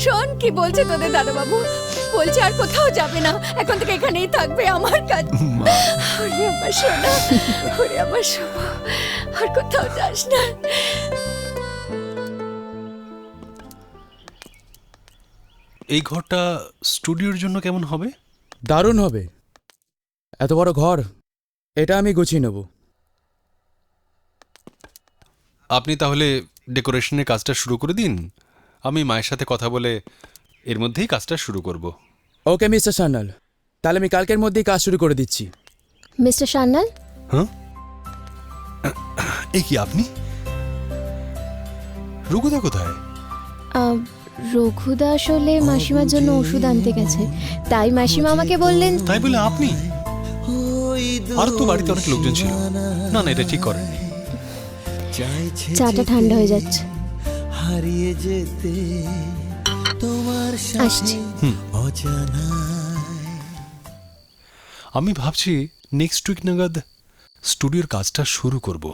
শোন কি বলছে তোদের দাদাবাবু, বলছে আর কোথাও যাবে না, এখন থেকে এখানেই থাকবে আমার কাছে। ওরে আমার সোনা, ওরে আমার শুভ, আর কোথাও যাস না। এই ঘরটা স্টুডিওর জন্য কেমন হবে? দারুণ হবে। এত বড় ঘর, এটা আমি গুছিয়ে নেব। আপনি তাহলে ডেকোরেশনের কাজটা শুরু করে দিন, আমি মায়ের সাথে কথা বলে এর মধ্যেই কাজটা শুরু করব। ওকে মিস্টার সান্যাল, তাহলে আমি কালকের মধ্যেই কাজ শুরু করে দিচ্ছি। মিস্টার সান্যাল? হ্যাঁ, এই কি আপনি? রঘুদা কোথায়? রঘুদা আসলে মাসিমার জন্য ওষুধ আনতে গেছে, তাই মাসিমা আমাকে বললেন। তাই বলে আপনি? আর তো বাড়িতে অনেক লোকজন ছিল। না না, এটা ঠিক করেন। চাটা ঠান্ডা হয়ে যাচ্ছে। হারিয়ে যেতে তোমার আসছি। আমি ভাবছি নেক্সট উইক নাগাদ স্টুডিওর কাজটা শুরু করব।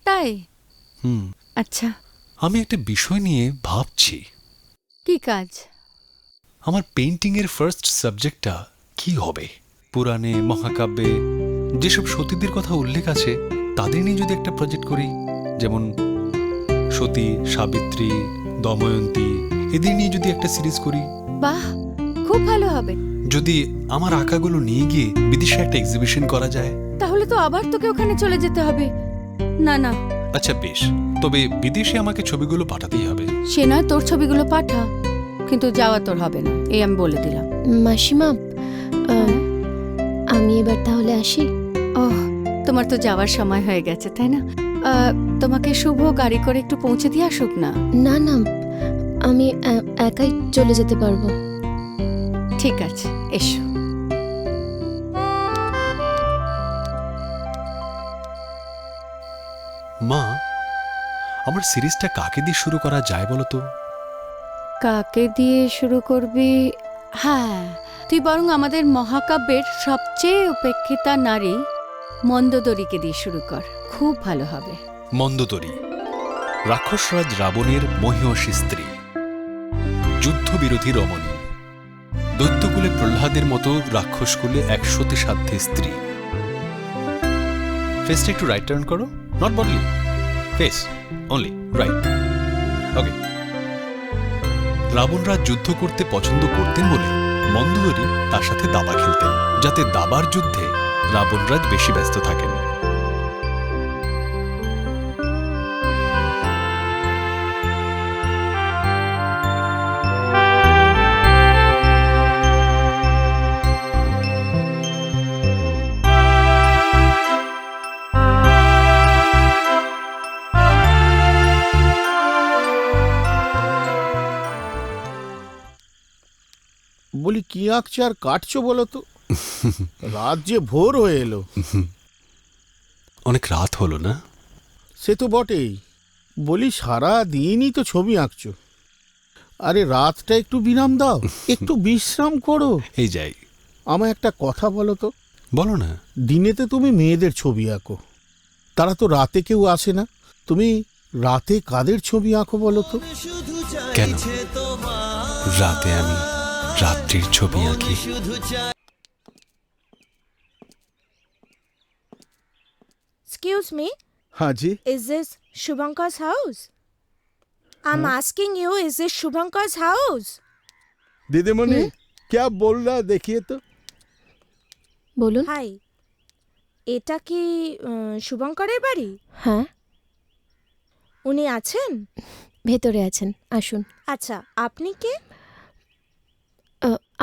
তাই? আচ্ছা। আমি একটা বিষয় নিয়ে ভাবছি। কি কাজ? আমার পেইন্টিং এর ফার্স্ট সাবজেক্টটা কি হবে? পুরাণে মহাকাব্যে যেসব সতীদের কথা উল্লেখ আছে তাদের নিয়ে যদি একটা প্রজেক্ট করি, যেমন সতী, সাবিত্রী, দময়ন্তী, এদের নিয়ে যদি একটা সিরিজ করি। বাহ, খুব ভালো হবে। যদি আমার আঁকাগুলো নিয়ে গিয়ে বিদেশে একটা এক্সিবিশন করা যায়। তাহলে তো আবার তোকে ওখানে চলে যেতে হবে। না না। আচ্ছা বেশ, তবে বিদেশে আমাকে ছবিগুলো পাঠাতেই হবে। সে নয়, তোর ছবিগুলো পাঠা, কিন্তু যাওয়া তোর হবে না, এই আমি বলে দিলাম। মাসিমা, আমি এবার তাহলে আসি। ওহ, তোমার তো যাওয়ার সময় হয়ে গেছে, তাই না? তোমাকে শুভ গাড়ি করে একটু পৌঁছে দিয়ে আসুক না? না না, আমি একাই চলে যেতে পারবো। ঠিক আছে, এসো। মা, আমার সিরিজটা কাকে দিয়ে শুরু করা যায় বলো তো? কাকে দিয়ে শুরু করবি? হ্যাঁ, তুই বরং আমাদের মহাকাব্যের সবচেয়ে উপেক্ষিতা নারী মন্দোদরীকে দিয়ে শুরু কর, খুব ভালো হবে। মন্দোদরী রাক্ষসরাজ রাবণের মহিষী স্ত্রী, যুদ্ধবিরোধী রমণী, দৈত্যকুলে প্রহ্লাদের মতো রাক্ষসকুলে এক সতীসাধ্যী স্ত্রী। ফেসটা একটু রাইট টার্ন করো, নট বডলি, ফেস অনলি রাইট। ওকে। রাবণরাজ যুদ্ধ করতে পছন্দ করতেন বলে মন্দোদরী তার সাথে দাবা খেলতেন, যাতে দাবার যুদ্ধে রাবণরাজ বেশি ব্যস্ত থাকেন। বলি কি আঁকছে আর কাটছো বলো তো? রাত যে ভোর হয়ে এলো। অনেক রাত হলো না? সে তো বটেই, বলি সারা দিনই তো ছবি আঁকছো, আরে রাতটা একটু বিরাম দাও, একটু বিশ্রাম করো। এই যাই। আমায় একটা কথা বলো তো। বলো না। দিনেতে তুমি মেয়েদের ছবি আঁকো, তারা তো রাতে কেউ আসে না, তুমি রাতে কাদের ছবি আঁকো বলো তো? কেন রাতে আমি রাত্রির ছবি আঁকি? Excuse me, हाँ जी। is this Shubhankar's house? I'm asking you, is this Shubhankar's house? दीदीमणि क्या बोल रहा है देखिए तो। বলুন। হাই, এটা কি শুভঙ্করের বাড়ি? হ্যাঁ, উনি আছেন? ভেতরে আছেন, আসুন। আচ্ছা, আপনি কে?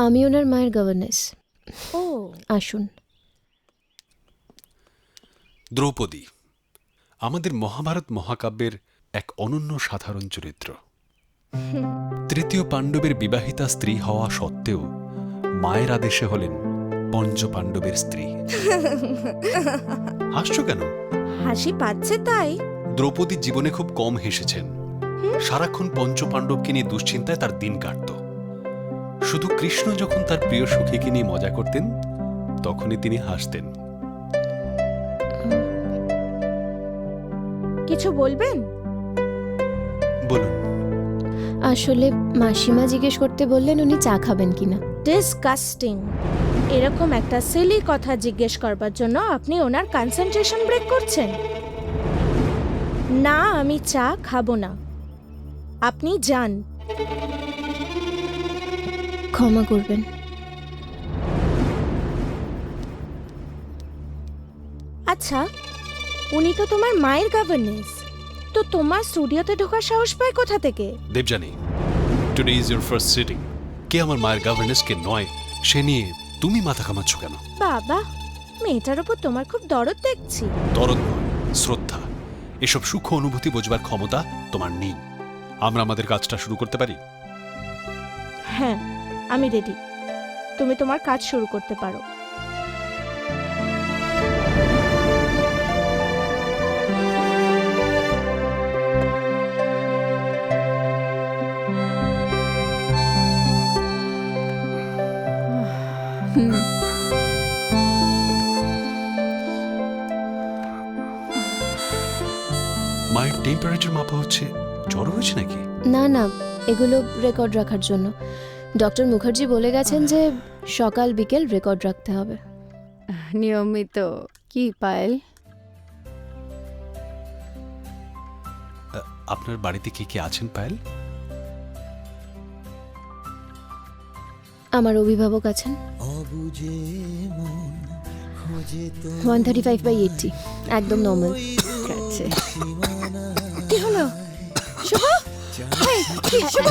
আমি ওনার মায়ের গভর্নেস। ও, আসুন। দ্রৌপদী আমাদের মহাভারত মহাকাব্যের এক অনন্য সাধারণ চরিত্র। তৃতীয় পাণ্ডবের বিবাহিতা স্ত্রী হওয়া সত্ত্বেও মায়ের আদেশে হলেন পঞ্চ পাণ্ডবের স্ত্রী। হাসছো কেন? হাসি পাচ্ছে তাই। দ্রৌপদী জীবনে খুব কম হেসেছেন। সারাক্ষণ পঞ্চ পাণ্ডবকে নিয়ে দুশ্চিন্তায় তার দিন কাটত। শুধু কৃষ্ণ যখন তার প্রিয় সখীকে নিয়ে মজা করতেন তখনই তিনি হাসতেন। কিছু বলবেন? বলুন। আসলে মাসিমা জিজ্ঞেস করতে বললেন উনি চা খাবেন কিনা। ডিসগাস্টিং, এরকম একটা সিলি কথা জিজ্ঞেস করবার জন্য আপনি ওনার কনসেন্ট্রেশন ব্রেক করছেন। না, আমি চা খাবো না, আপনি যান। ক্ষমা করবেন। আচ্ছা, উনি তো তোমার মায়ের গভর্নেস, তো তোমার স্টুডিওতে ঢোকার সাহস পায় কোথা থেকে? Devyani, today is your first sitting. কে আমার মায়ের গভর্নেস কে নয় সে নিয়ে তুমি মাথা কামাচ্ছ কেন? বাবা, মেয়েটার উপর তোমার খুব দরদ দেখছি। দরদ নয়, শ্রদ্ধা। এসব সুখ অনুভূতি বোঝবার ক্ষমতা তোমার নেই। আমরা আমাদের কাজটা শুরু করতে পারি? হ্যাঁ, আমি রেডি, তুমি তোমার কাজ শুরু করতে পারো। মায়ের টেম্পারেচার মাপা হচ্ছে, জ্বর হয়েছে নাকি? না না, এগুলো রেকর্ড রাখার জন্য। ডক্টর মুখার্জি বলে গেছেন যে সকাল বিকেল রেকর্ড রাখতে হবে। নিয়মিত। কি পায়েল? আপনার বাড়িতে কে কে আছেন পায়েল? আমার অভিভাবক আছেন। 135/80, একদম নর্মাল। কি হলো? শুভ, কি শুভ?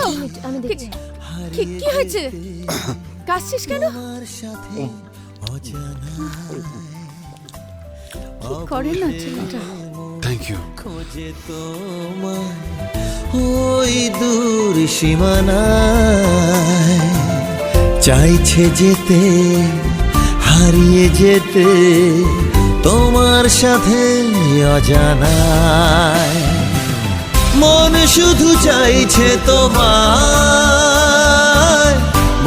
আমি দেখছি। কি হয়েছে? কাশছিস কেন? কি করে না ছেলেটা? Thank you. ওই দূর সীমানায় চাইছে যেতে, হারিয়ে যেতে তোমার সাথে অজানায়। মন শুধু চাইছে তোমায়,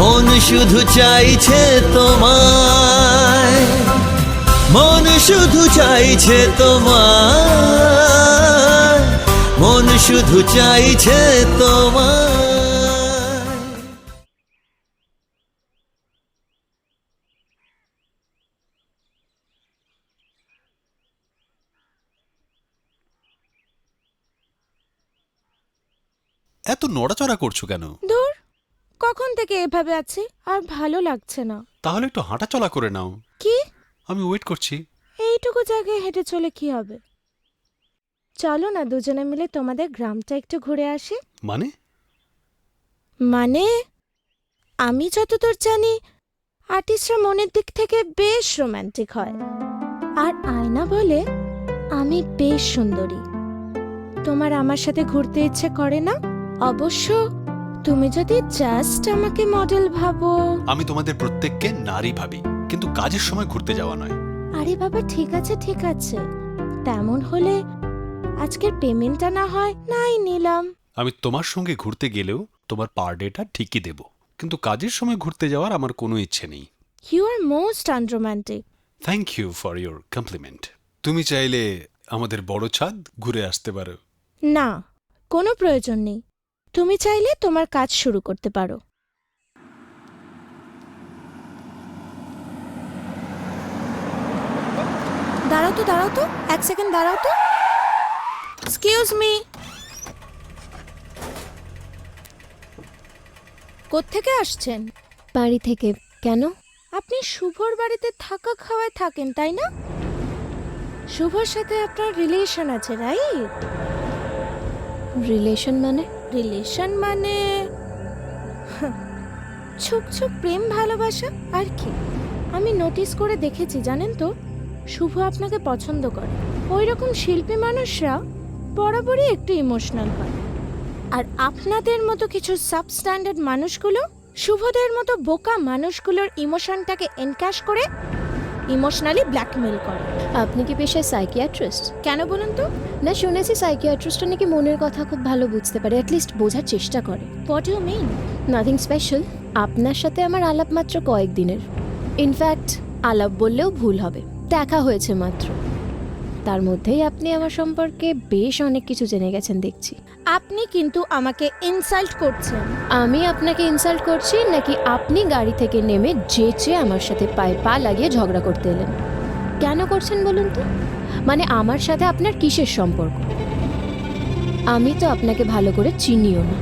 মন শুধু চাইছে তোমায়, মন শুধু চাইছে তোমায়, মন শুধু চাইছে তোমায়। এত নড়াচড়া করছো কেন? দূর, কখন থেকে এভাবে আছি, আর ভালো লাগছে না। তাহলে একটু হাঁটাচলা করে নাও। কি আমি ওয়েট করছি। এইটুকু জায়গায় হেঁটে চলে কি হবে? চলো না দুজনে মিলে তোমাদের গ্রামটা একটু ঘুরে আসি। মানে আমি যতদূর জানি আর্টিস্টরা মনের দিক থেকে বেশ রোমান্টিক হয়, আর আয়না বলে আমি বেশ সুন্দরী। তোমার আমার সাথে ঘুরতে ইচ্ছে করে না? অবশ্য তুমি যদি জাস্ট আমাকে মডেল ভাবো। আমি তোমাদের প্রত্যেককে নারী ভাবি, কিন্তু কাজের সময় ঘুরতে যাওয়া নয়। আরে বাবা ঠিক আছে ঠিক আছে, তেমন হলে আজকের পেমেন্টটা না হয় নাই নিলাম। আমি তোমার সঙ্গে ঘুরতে গেলেও তোমার পার ডেটা ঠিকই দেব, কিন্তু কাজের সময় ঘুরতে যাওয়ার আমার কোনো ইচ্ছে নেই। You are most unromantic. Thank you for your compliment. তুমি চাইলে আমাদের বড় ছাদ ঘুরে আসতে পারো। না, কোনো প্রয়োজন নেই। তুমি চাইলে তোমার কাজ শুরু করতে পারো। দাঁড়াও তো, এক সেকেন্ড দাঁড়াও তো। এক্সকিউজ মি, কোত্থেকে আসছেন? বাড়ি থেকে। কেন? আপনি শুভর বাড়িতে থাকা খাওয়ায় থাকেন তাই না? শুভর সাথে আপনার রিলেশন আছে, রাইট? রিলেশন মানে? রিলেশন মানে ছুক ছুক প্রেম ভালোবাসা আর কি। আমি নোটিস করে দেখেছি জানেন তো, শুভ আপনাকে পছন্দ করে। ওই রকম শিল্পী মানুষরা বরাবরই একটু ইমোশনাল হয়, আর আপনাদের মতো কিছু সাবস্ট্যান্ডার্ড মানুষগুলো শুভদের মতো বোকা মানুষগুলোর ইমোশনটাকে এনক্যাশ করে ইমোশনালি ব্ল্যাকমেল করে। আপনি কি পেশায় সাইকিয়াট্রিস্ট? কেন বলুন তো? না, শুনেছি সাইকিয়াট্রিস্টরা নাকি মনের কথা খুব ভালো বুঝতে পারে, অ্যাটলিস্ট বোঝার চেষ্টা করে। What you mean? Nothing special. আপনার সাথে আমার আলাপ মাত্র কয়েকদিনের। ইনফ্যাক্ট আলাপ বললেও ভুল হবে, দেখা হয়েছে মাত্র। তার মধ্যেই আপনি আমার সম্পর্কে বেশ অনেক কিছু জেনে গেছেন দেখছি। আপনি কিন্তু আমাকে ইনসাল্ট করছেন। আমি আপনাকে ইনসাল্ট করছি নাকি আপনি গাড়ি থেকে নেমে যেচে আমার সাথে পায়ে পা লাগিয়ে ঝগড়া করতে এলেন? কেন করছেন বলুন তো? মানে আমার সাথে আপনার কিসের সম্পর্ক? আমি তো আপনাকে ভালো করে চিনিও না।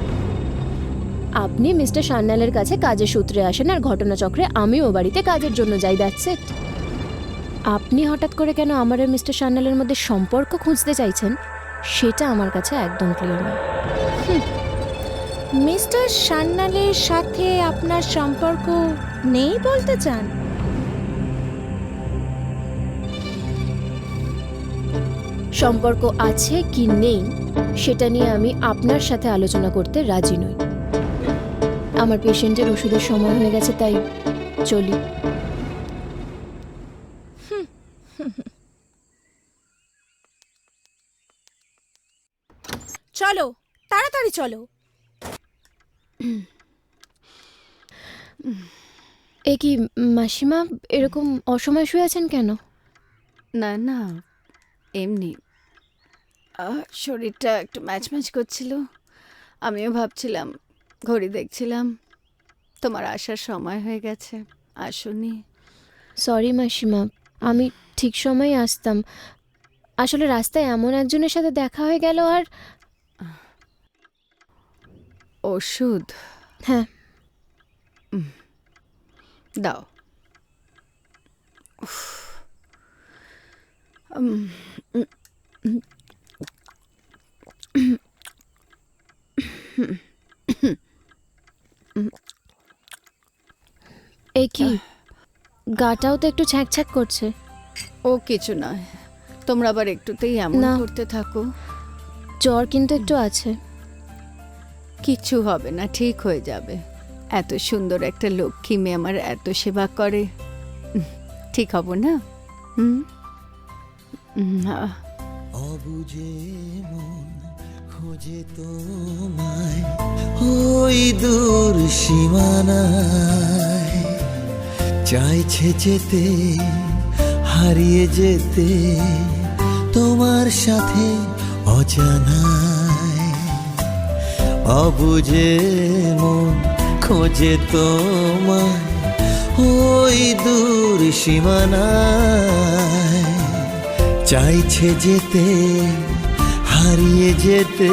আপনি মিস্টার সান্যালের কাছে কাজের সূত্রে আসেন, আর ঘটনাচক্রে আমি ও বাড়িতে কাজের জন্য যাই, দ্যাটস ইট। আপনি হঠাৎ করে কেন আমার আর মিস্টার সান্যালের মধ্যে সম্পর্ক খুঁজতে চাইছেন সেটা আমার কাছে একদম ক্লিয়ার নয়। মিস্টার সান্যালের সাথে আপনার সম্পর্ক নেই বলতে চান? সম্পর্ক আছে কি নেই সেটা নিয়ে আমি আপনার সাথে আলোচনা করতে রাজি নই। আমার পেশেন্টের ওষুধের সময় হয়ে গেছে, তাই চলি। চলো তাড়াতাড়ি চলো। এ কি মাসিমা, এরকম অসময় শুয়ে আছেন কেন? না না, এমনি শরীরটা একটু ম্যাচ ম্যাচ করছিল। আমিও ভাবছিলাম, ঘড়ি দেখছিলাম, তোমার আসার সময় হয়ে গেছে, আসোনি। সরি মাসিমা, আমি ঠিক সময়ে আসতাম। আসলে রাস্তায় এমন একজনের সাথে দেখা হয়ে গেল। আর ওষুধ? হ্যাঁ দাও। এ কি, গাটাও তো একটু ছ্যাঁক করছে। ও কিছু নয়, তোমরা আবার একটুতেই এমন না। করতে থাকো। জ্বর কিন্তু একটু আছে। কিচ্ছু হবে না, ঠিক হয়ে যাবে। এত সুন্দর একটা লক্ষ্মী মেয়ে আমার এত সেবা করে, ঠিক হব না? অবুঝে মন খোঁজে তোমায় ওই দূর সীমানায়, চাইছে যেতে হারিয়ে যেতে তোমার সাথে অজানায়। অবুঝে মন খোঁজে তোমায় ওই দূর সীমানায়, চাইছে যেতে হারিয়ে যেতে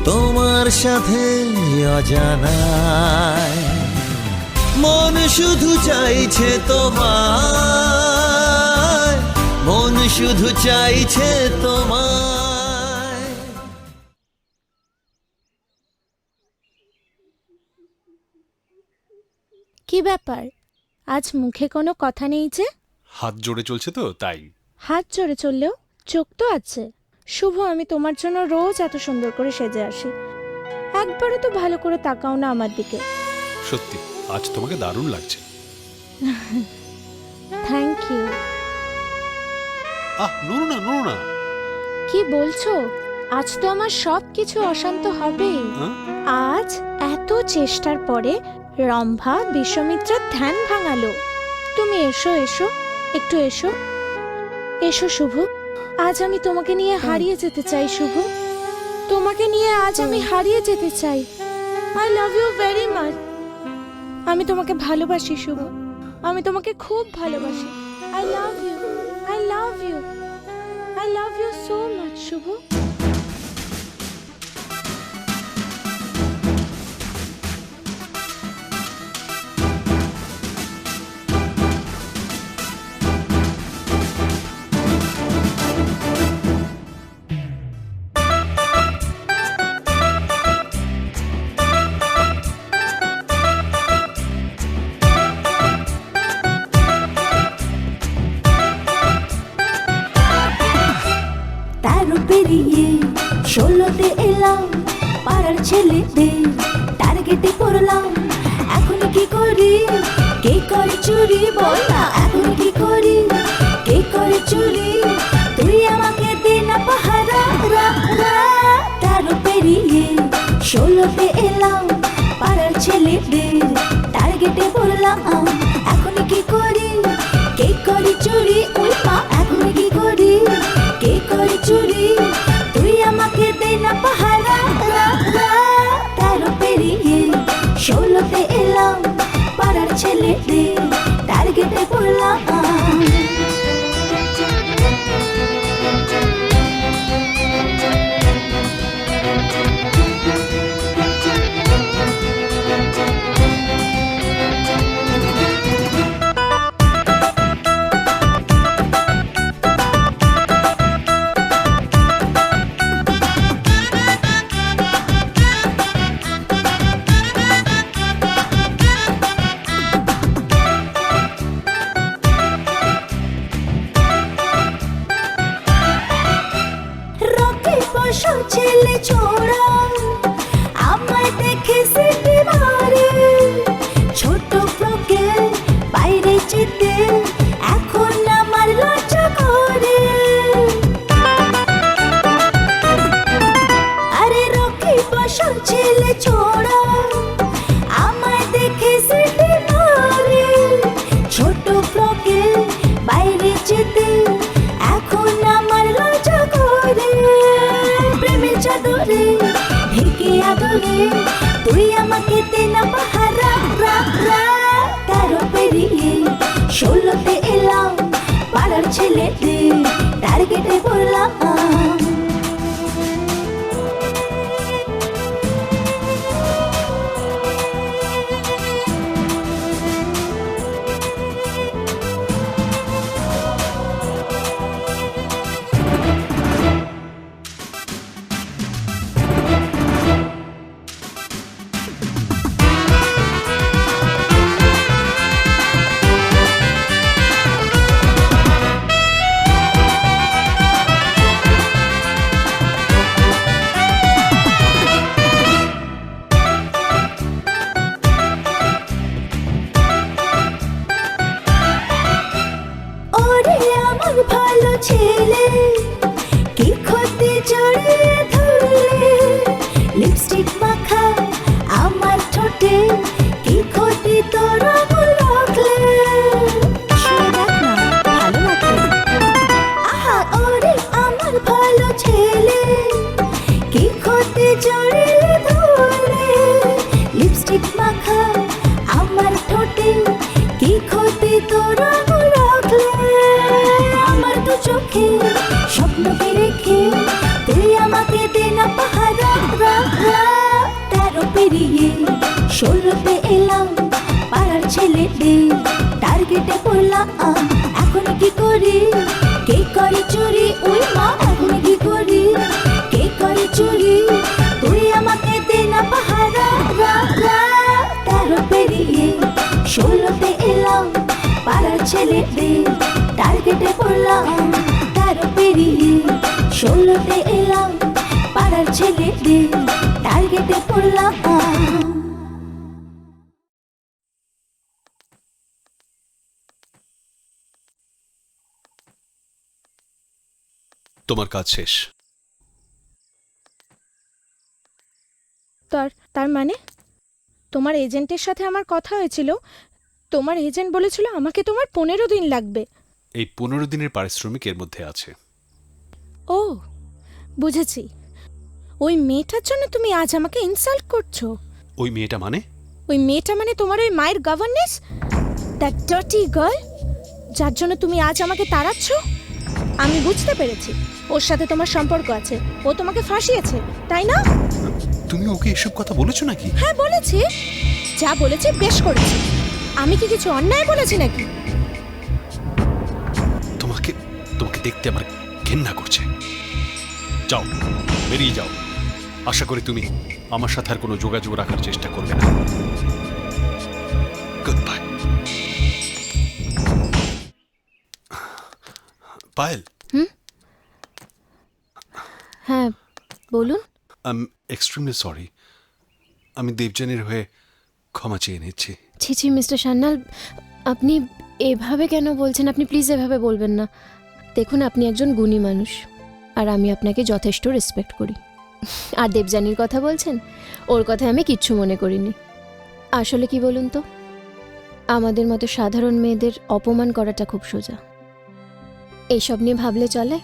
তোমার সাথে অজানায়। মন শুধু চাইছে তোমার শুধু চাইছে তোমায়। কি ব্যাপার, আজ মুখে কোনো কথা নেই যে? হাত জোড়ে চলছে তো তাই। হাত জোরে চললেও চোখ তো আছে। শুভ, আমি তোমার জন্য রোজ এত সুন্দর করে সেজে আসি, একবারও তো ভালো করে তাকাও না আমার দিকে। সত্যি আজ তোমাকে দারুণ লাগছে। Thank you. নুরু না, নুরু না। কি বলছো? আজ তো আমার সব কিছু অশান্ত হবেই। আজ এত চেষ্টার পরে রম্ভা বিশ্বমিত্রার ধ্যান ভাঙালো। তুমি এসো এসো, একটু এসো। এসো শুভ, আজ আমি তোমাকে নিয়ে হারিয়ে যেতে চাই। শুভ, তোমাকে নিয়ে আজ আমি হারিয়ে যেতে চাই। I love you very much. আমি তোমাকে ভালোবাসি শুভ, আমি তোমাকে খুব ভালোবাসি। I love you, I love you, I love you so much Shubho. পেরিয়ে 16তে এলাম, পাড়ার ছেলেদের টার্গেটে পড়লাম। এখন কি করি, কে করে চুরি, বল না এখন কি করি, কে করে চুরি, তুই আমাকে দে না পাহারা। 13 পেরিয়ে 16তে এলাম, পাড়ার ছেলেদের টার্গেটে পড়লাম। এখন কি করি, কে করে চুরি, ওই মা এখন কি করি, কে করে চুরি, তুই আমাকে দে না পাহারা। 13 পেরিয়ে 16তে এলাম, পাড়ার ছেলেদের টার্গেটে পড়লাম। ছেলে ছোড়া আমায় দেখে সিটি মারে, ছোট ফ্রকে বাইরে যেতে এখন আমার লজ্জা করে। আরে রকি বসর ছেলে ছোড়া আমায় দেখে সিটি মারে, ছোট ফ্রকে বাইরে যেতে এখন আমার লজ্জা করে। প্রেমের চাদরে ঢেকে আদরে তুই আমাকে দে না পাহারা। 13 পেরিয়ে 16তে এলাম, পাড়ার ছেলেদের টার্গেটে পড়লাম। ভালো ছেলে কি ক্ষতি জড়িয়ে ধরলে, লিপস্টিক মাখা আমার ঠোঁটে কি ক্ষতি তোর রাখলে। ভালো লাগে আহা ওরে আমার ভালো ছেলে কি ক্ষতি জড়িয়ে ধরলে, লিপস্টিক মাখা আমার ঠোঁটে কি ক্ষতি তোর রাখলে। আমার তো চোখে স্বপ্নকে রেখে তুই আমাকে দে না পাহারা। 13 পেরিয়ে 16তে এলাম, পাড়ার ছেলেদের টার্গেটে পড়লাম। এখন কি করি, কে করে করে চুরি ওই মা এখন কি করি কে করে চুরি তুই আমাকে দে না পাহারা রা রা 13 পেরিয়ে 16তে এলাম পাড়ার ছেলেদের টার্গেটে পড়লাম 13 পেরিয়ে 16তে এলাম পাড়ার ছেলেদের টার্গেটে পড়লাম তোমার কাজ শেষ। তার মানে তোমার এজেন্টের সাথে আমার কথা হয়েছিল, তোমার এজেন্ট বলেছিল আমাকে তোমার 15 দিন লাগবে। এই 15 দিনের পারিশ্রমিক এর মধ্যে আছে। ও বুঝেছি, ওই মেয়েটার জন্য তুমি আজ আমাকে ইনসাল্ট করছো। ওই মেয়েটা মানে? ওই মেয়েটা মানে তোমার ওই মায়ের গভর্নেন্স, দ্যাট ডার্টি গার্ল, যার জন্য তুমি আজ আমাকে তাড়াচ্ছ। আমি বুঝতে পেরেছি ওর সাথে তোমার সম্পর্ক আছে, ও তোমাকে ফাঁসিয়েছে, তাই না? তুমি ওকে এসব কথা বলেছো নাকি? হ্যাঁ বলেছি, যা বলেছি বেশ করেছি। আমি কি কিছু অন্যায় বলেছি নাকি? তোমাকে দেখতে আমার ঘেন্না করছে। যাও, বেরিয়ে যাও। আশা করি তুমি আমার সাথে আর কোনো যোগাযোগ রাখার চেষ্টা করবে না। Goodbye. পায়েল। হ্যাঁ বলুন। I am extremely sorry. আমি দেবযানীর হয়ে ক্ষমা চেয়ে নিচ্ছি। ছি মিস্টার সান্যাল, আপনি এভাবে কেন বলছেন? আপনি প্লিজ এভাবে বলবেন না। দেখুন, আপনি একজন গুণী মানুষ, আর আমি আপনাকে যথেষ্ট রেসপেক্ট করি। আর দেবযানীর কথা বলছেন, ওর কথায় আমি কিচ্ছু মনে করিনি। আসলে কি বলুন তো, আমাদের মতো সাধারণ মেয়েদের অপমান করাটা খুব সোজা। এইসব নিয়ে ভাবলে চলে?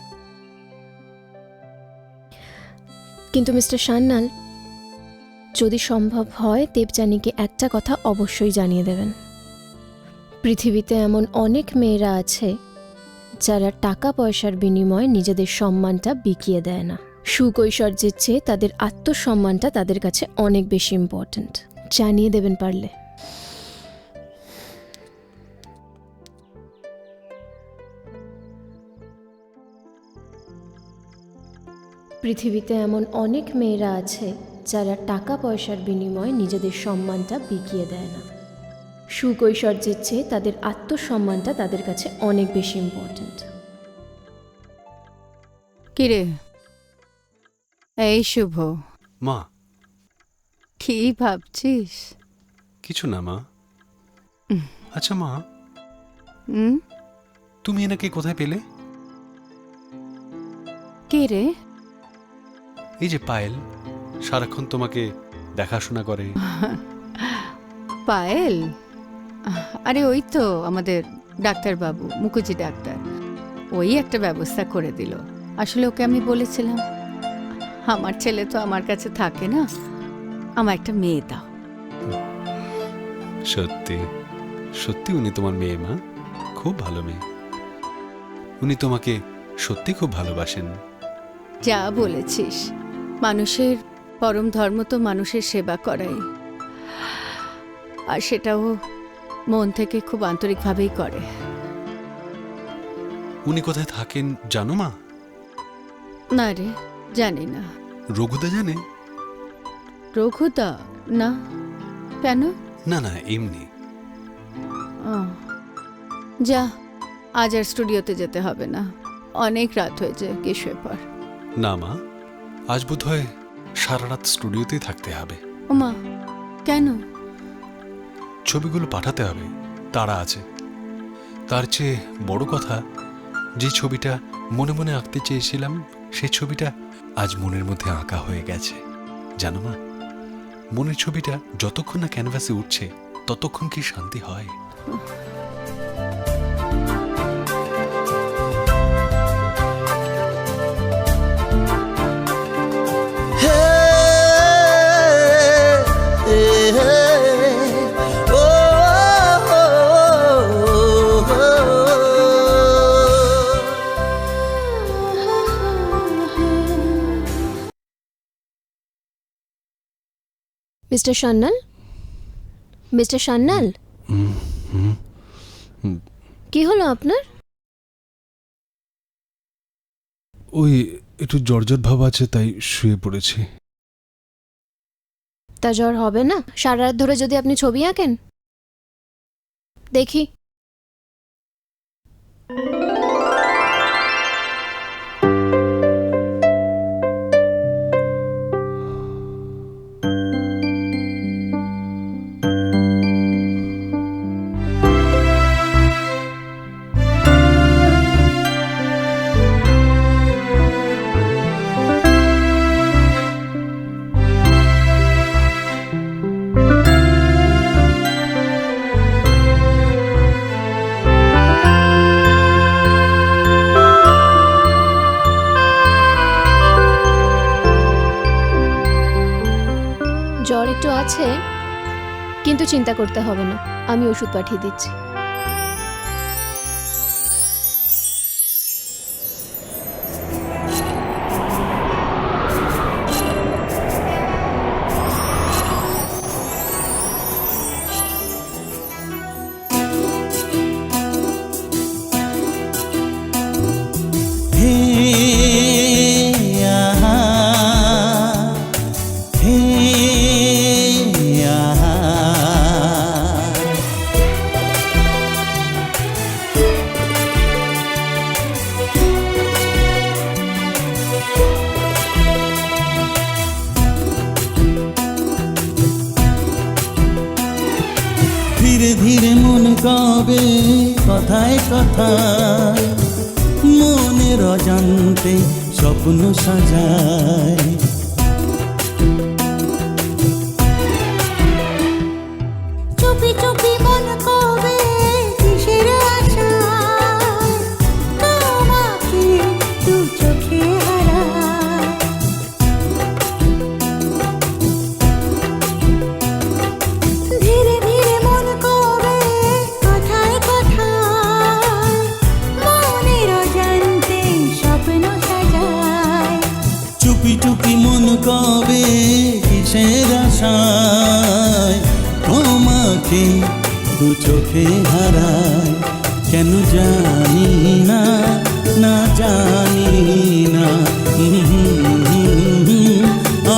কিন্তু মিস্টার সান্যাল, যদি সম্ভব হয় দেবযানীকে একটা কথা অবশ্যই জানিয়ে দেবেন। পৃথিবীতে এমন অনেক মেয়েরা আছে যারা টাকা পয়সার বিনিময়ে নিজেদের সম্মানটা বিকিয়ে দেয় না। সুকৈশোর্যের চেয়ে তাদের আত্মসম্মানটা তাদের কাছে অনেক বেশি ইম্পর্ট্যান্ট। জানিয়ে দেবেন পারলে। পৃথিবীতে এমন অনেক মেয়েরা আছে যারা টাকা পয়সার বিনিময়ে নিজেদের সম্মানটা বিকিয়ে দেয় না। সুকৈশোর্যের চেয়ে তাদের আত্মসম্মানটা তাদের কাছে অনেক বেশি ইম্পর্ট্যান্ট। কিরে, এই শুভ, মা কি ভাবছিস? কিছু না মা। আচ্ছা মা, হুম, তুমি এনাকে কোথায় পেলে? কে রে? এই যে পায়েল, সারাক্ষণ তোমাকে দেখাশোনা করে। পায়েল? আরে ওই তো আমাদের ডাক্তারবাবু, মুখুজি ডাক্তার, ওই একটা ব্যবস্থা করে দিল। আসলে ওকে আমি বলেছিলাম আমার ছেলে তো আমার কাছে থাকে না, আমার একটা মেয়ে দাও। সত্যি সত্যি উনি তোমার মেয়ে মা, খুব ভালো মেয়ে। উনি তোমাকে সত্যি খুব ভালোবাসেন। যা বলেছিস, মানুষের পরম ধর্ম তো মানুষের সেবা করাই, আর সেটাও মন থেকে খুব আন্তরিকভাবেই করে। উনি কোথায় থাকেন জানো মা? না রে, জানি না। রঘুদা জানে? রঘুদা? না, কেন? না না, এমনি। যা, আজ আর স্টুডিওতে যেতে হবে না, অনেক রাত হয়েছে, গেশুয়ে পর। না মা, আজ বোধহয় সারা রাত স্টুডিওতেই থাকতে হবে। ওমা, কেন? ছবিগুলো পাঠাতে হবে, তাড়া আছে। তার চেয়ে বড় কথা, যে ছবিটা মনে মনে আঁকতে চেয়েছিলাম সেই ছবিটা আজ মনের মধ্যে আঁকা হয়ে গেছে। জানো মা, মনের ছবিটা যতক্ষণ না ক্যানভাসে উঠছে ততক্ষণ কি শান্তি হয়? মিস্টার সান্যাল, মিস্টার সান্যাল, কি হলো আপনার? ওই একটু জ্বর ভাব আছে, তাই শুয়ে পড়েছি। তা জ্বর হবে না সারা রাত ধরে যদি আপনি ছবি আঁকেন? দেখি। জ্বর একটু আছে, কিন্তু চিন্তা করতে হবে না, আমি ওষুধ পাঠিয়ে দিচ্ছি। ধীরে ধীরে মন কবে কথায় কথায় মনের অজান্তে স্বপ্ন সাজায়। চুপি চুপি মন কবে কিসের আশায় তোমাকে দু চোখে হারায়। ধীরে ধীরে মন কবে কথায় কথায় মনের অজান্তে স্বপ্ন সাজায়। চুপি চুপি মন কবে কিসের আশায় তোমাকে দু চোখে হারায়। কেন জানি না, না জানি না,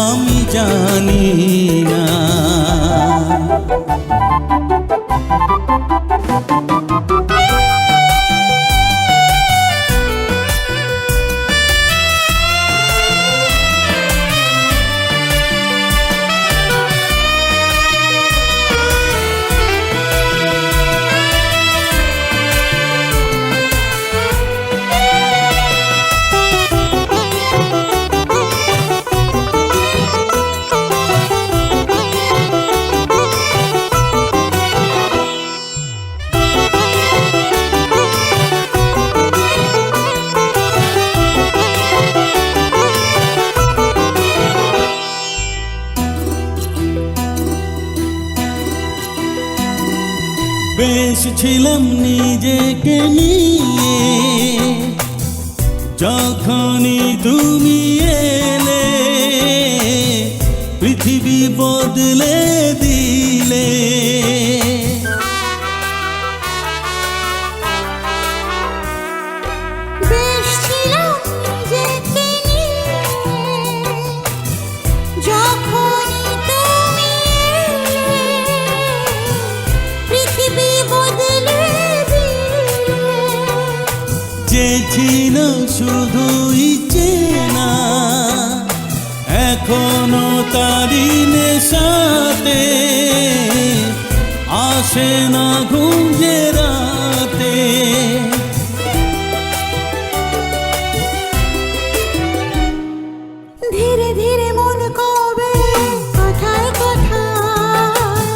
আমি জানি না। বেশ ছিলাম নিজেকে নিয়ে, যখনই তুমি এলে পৃথিবী বদলে দিলে। বেশ ছিলাম নিজেকে নিয়ে, যখনই তুমি এলে পৃথিবী বদলে দিলে। যে ছিল শুধুই চেনা, এখনো তারি নেশাতে আসে না ঘুম যে রাতে। ধীরে ধীরে মন কবে কথায় কথায়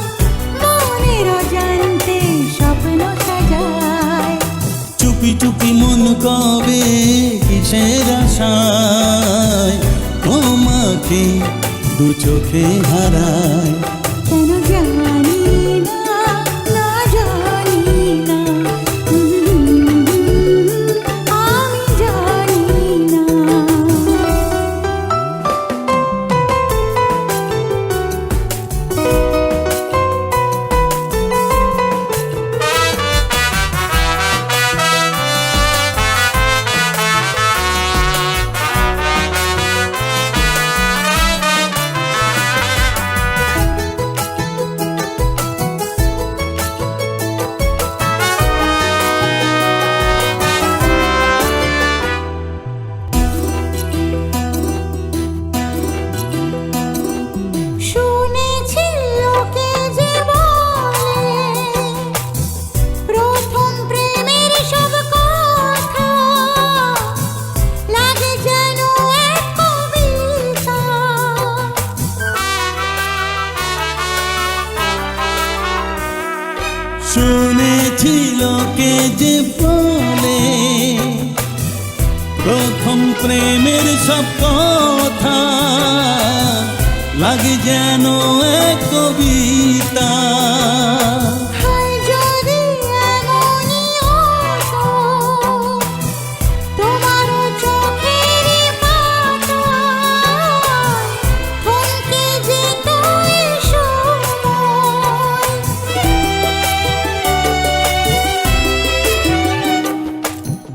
মনের অজান্তে স্বপ্ন সাজায়। চুপি চুপি মন কবে কিসের আশায় তোমাকে দু চোখে হারায়। কেন জানি না, না জানি না, আমি জানি না। লোকে যে বলে প্রথম প্রেমের সব কথা লাগে যেন এক কবিতা।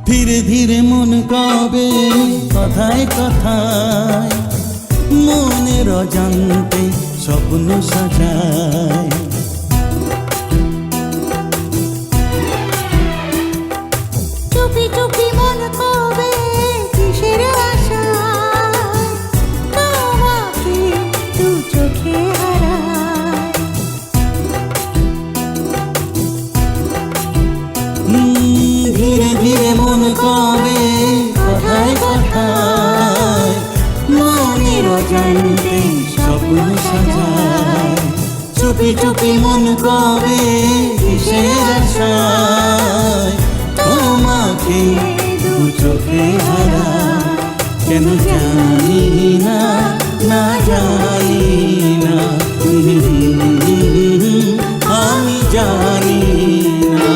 ধীরে ধীরে মন কবে কথায় কথায় মনের অজান্তে স্বপ্ন সাজায়। চুপি চুপি মন কবে কিসের আশায় তোমাকে দু চোখে হারায়। ধীরে ধীরে মন কবে কথায় কথায় মনের অজান্তে স্বপ্ন সাজায়। চুপি চুপি মন কবে কিসের আশায় তোমাকে দু চোখে হারায়। কেন জানি না, না জানি না, আমি জানি না।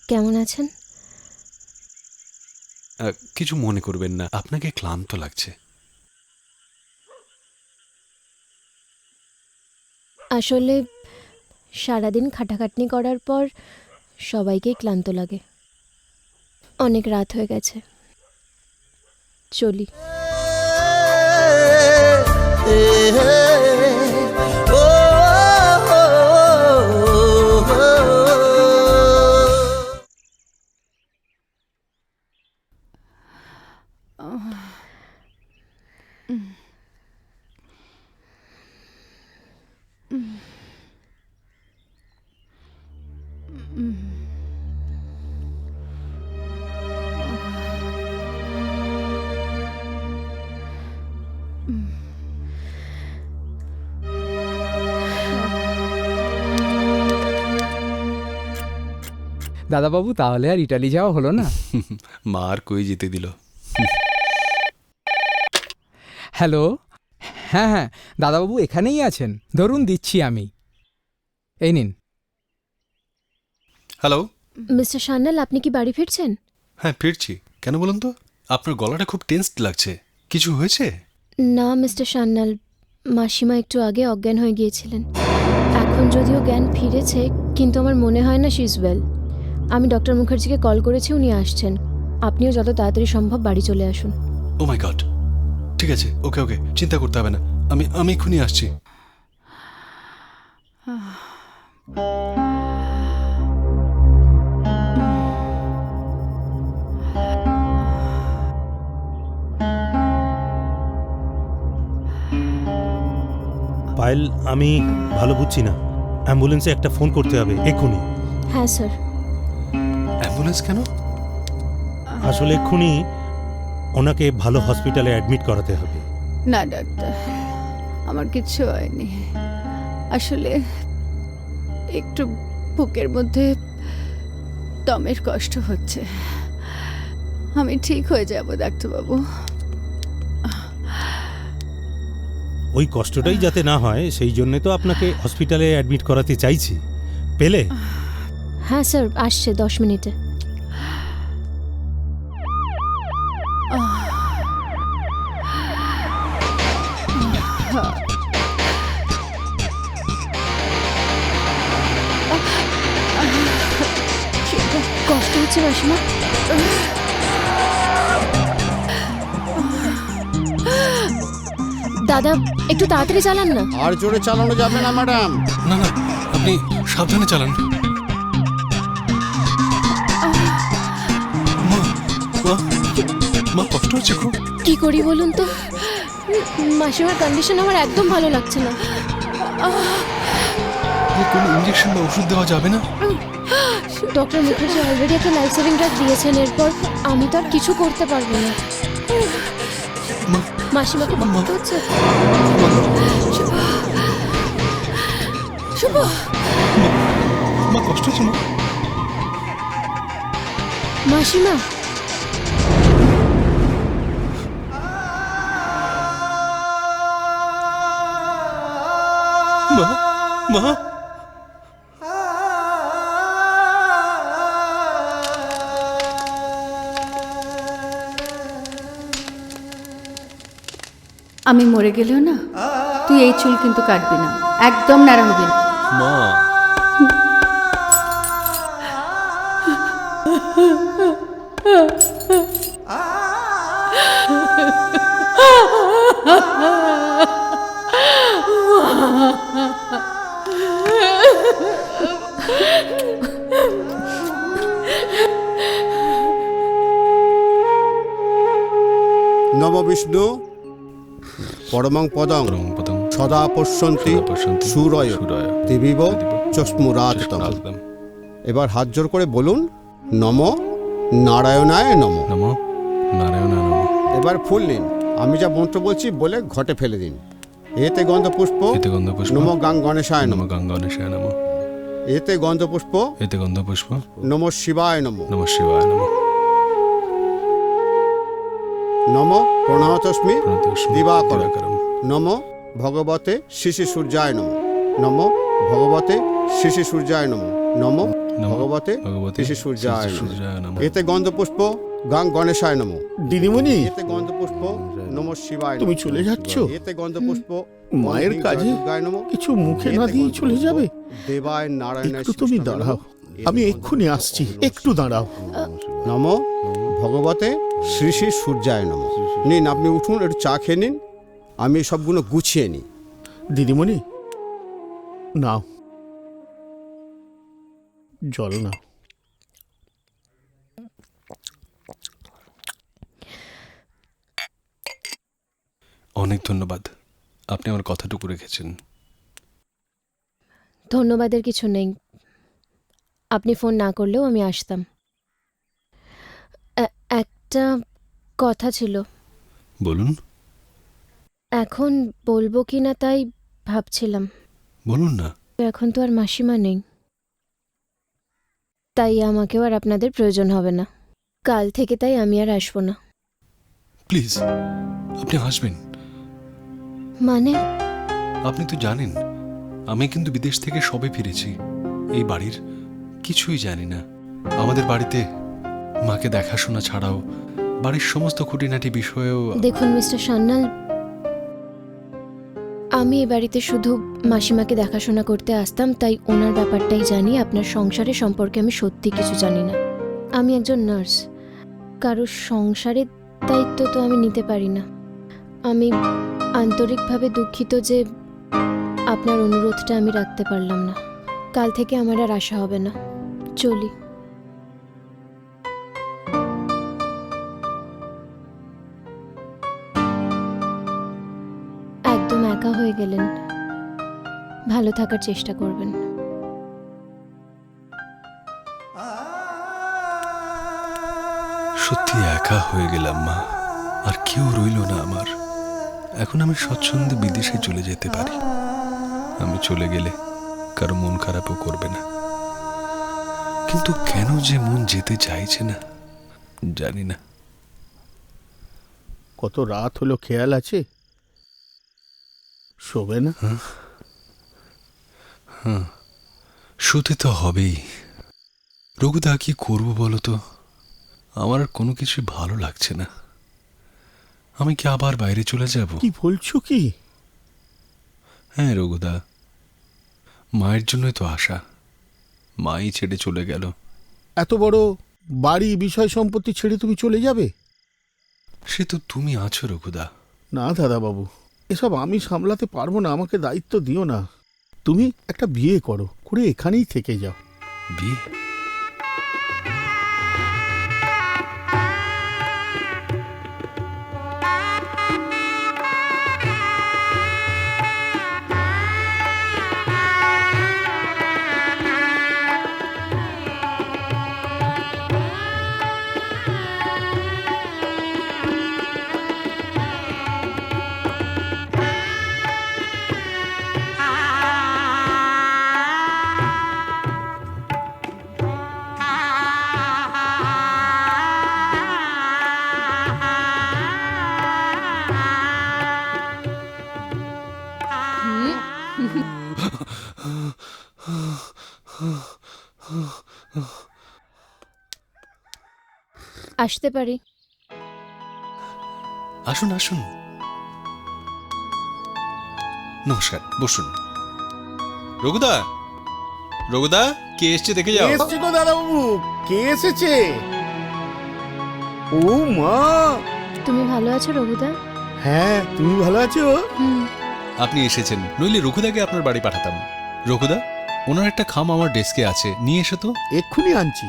কেমন আছেন? কিছু মনে করবেন না, আপনাকে ক্লান্ত লাগছে। আসলে সারাদিন খাটাখাটনি করার পর সবাইকেই ক্লান্ত লাগে। অনেক রাত হয়ে গেছে, চলি। দাদাবাবু, তাহলে আর ইটালি যাওয়া হলো না? মা আর কই যেতে দিল। হ্যালো, হ্যাঁ হ্যাঁ, দাদাবাবু এখানেই আছেন, ধরুন দিচ্ছি আমি, এই নিন। হ্যালো মিস্টার সান্যাল, আপনি কি বাড়ি ফিরছেন? হ্যাঁ ফিরছি। কেন বলুন তো? আপনার গলাটা খুব টেন্সড লাগছে, কিছু হয়েছে? না মিস্টার সান্যাল, মাসিমা একটু আগে অজ্ঞান হয়ে গিয়েছিলেন। এখন যদিও জ্ঞান ফিরেছে, কিন্তু আমার মনে হয় না শি ইজ ওয়েল। আমি ডক্টর মুখার্জিকে কল করেছি, উনি আসছেন। আপনিও যত তাড়াতাড়ি সম্ভব বাড়ি চলে আসুন। ও মাই গড, ঠিক আছে, ওকে ওকে, চিন্তা করতে হবে না, আমি এক্ষুনি আসছি। পায়েল, আমি ভালো বুঝছি না, অ্যাম্বুলেন্সে একটা ফোন করতে হবে এক্ষুনি। হ্যাঁ স্যার। অ্যাম্বুলেন্স কেন? আসলে এক্ষুনি ওনাকে ভালো হসপিটালে অ্যাডমিট করাতে হবে। না ডাক্তার, আমার কিচ্ছু হয়নি। আসলে একটু বুকের মধ্যে দমের কষ্ট হচ্ছে। আমি ঠিক হয়ে যাব ডাক্তারবাবু। ওই কষ্টটাই যাতে না হয় সেই জন্য তো আপনাকে হসপিটালে অ্যাডমিট করাতে চাইছি। পেলে? হ্যাঁ স্যার, আসছে 10 মিনিটে। কষ্ট হচ্ছে মাসিমা? দাদা একটু তাড়াতাড়ি চালান না। আর জোরে চালানো যাবে না ম্যাডাম। না না, আপনি সাবধানে চালান। কি করি বলুন তো? মাসিমার কন্ডিশন আমার একদম ভালো লাগছে না। কোনো ইঞ্জেকশন বা ওষুধ দেওয়া যাবে না? ডক্টর মুখার্জি অলরেডি একটা লাইফ সেভিং ড্রাগ দিয়েছেন, এরপর আমি তো আর কিছু করতে পারবো না। মাসিমাকে বলতে হচ্ছে। শুভ, মা কষ্ট হচ্ছে না? মাসিমা মা, মা আমি মরে গেলেও না তুই এই চুল কিন্তু কাটবি না, একদম নাড়া হবি না। মা নম বিষ্ণু পরমং পদং সদা পশ্যন্তি সুরয় দেবীব চস্মুরাতম। এবার হাত জোর করে বলুন নম নারায়ণায় নম। নম নারায়ণায় নম। এবার ফুল নিন, আমি যা মন্ত্র বলছি বলে ঘটে ফেলে দিন। এতে গন্ধ পুষ্প নম গাং গণেশায় নম। গাং গণেশায় নম। এতে গন্ধ পুষ্প নম শিবায় নম। নম শিবায় নম। নম প্রণতস্মি দিবাকরম। নম ভগবতে শিশি সূর্যায় নম। নম ভগবতে শিশি সূর্যায় নম। নম ভগবতে শিশি সূর্যায় নম। এতে গন্ধ পুষ্প গাং গণেশায় নম। দিদিমণি, এতে গন্ধ পুষ্প নম শিবায়। তুমি চলে যাচ্ছ? এতে গন্ধ পুষ্প মায়ের কাজে কিছু মুখে না দিয়ে চলে যাবে? দেবায় নারায়ণ। একটু তুমি দাঁড়াও, আমি এক্ষুনি আসছি, একটু দাঁড়াও। নম ভগবতে শ্রী শ্রী সূর্যায় নম। নিন, আপনি উঠুন, একটু চা খেয়ে নিন, আমি সবগুলো গুছিয়ে নিই। দিদিমণি নাও, জল নাও। অনেক ধন্যবাদ, আপনি আমার কথাটুকু রেখেছেন। ধন্যবাদের কিছু নেই, আপনি ফোন না করলেও আমি আসতাম। একটা কথা ছিল। বলুন। এখন বলবো কি না তাই ভাবছিলাম। বলুন না। এখন তো আর মাসিমা নেই, তাই আমাকেও আর আপনাদের প্রয়োজন হবে না কাল থেকে, তাই আমি আর আসবো না। প্লিজ, আপনি আসবেন। মানে? আপনি তো জানেন আমি কিন্তু বিদেশ থেকে সবে ফিরেছি, এই বাড়ির কিছুই জানি না। আমাদের বাড়িতে মাকে দেখাশোনা ছাড়াও বাড়ির সমস্ত খুঁটিনাটি বিষয়েও। দেখুন মিস্টার সান্যাল, আমি এ বাড়িতে শুধু মাসিমাকে দেখাশোনা করতে আসতাম, তাই ওনার ব্যাপারটাই জানি। আপনার সংসারের সম্পর্কে আমি সত্যি কিছু জানি না। আমি একজন নার্স, কারোর সংসারের দায়িত্ব তো আমি নিতে পারি না। আমি আন্তরিকভাবে দুঃখিত যে আপনার অনুরোধটা আমি রাখতে পারলাম না। কাল থেকে আমার আর আশা হবে না, চলি। একদম একা হয়ে গেলেন, ভালো থাকার চেষ্টা করবেন। সত্যি একা হয়ে গেলাম মা, আর কেউ রইল না আমার। এখন আমি স্বচ্ছন্দে বিদেশে চলে যেতে পারি। আমি চলে গেলে কারো মন খারাপও করবে না, কিন্তু কেন যে মন যেতে চাইছে না জানি না। কত রাত হলো, খেয়াল আছে? শোবে না? হ্যাঁ, শুতে তো হবেই। রঘুদা, কি করবো বলো তো? আমার আর কোনো কিছু ভালো লাগছে না। আমি কি আবার বাইরে চলে যাব? কি বলছো কি? হ্যাঁ রঘুদা, মায়ের জন্যই তো আশা। মাই ছেড়ে চলে গেল। এত বড় বাড়ি, বিষয় সম্পত্তি ছেড়ে তুমি চলে যাবে? সে তো তুমি আছো রঘুদা। না দাদা বাবু, এসব আমি সামলাতে পারবো না, আমাকে দায়িত্ব দিও না। তুমি একটা বিয়ে করো, করে এখানেই থেকে যাও। বিয়ে? আসতে পারি? আসুন আসুন, নমস্কার, বসুন। রঘুদা, রঘুদা, কে এসছে দেখে যাও। এসছে গো দাদাবাবু, কে এসেছে? ও মা! তুমি ভালো আছো রঘুদা? হ্যাঁ, তুমি ভালো আছো? আপনি এসেছেন, নইলে রঘুদাকে আপনার বাড়ি পাঠাতাম। রঘুদা, ওনার একটা খাম আমার ডেস্কে আছে, নিয়ে এসো তো। এক্ষুনি আনছি।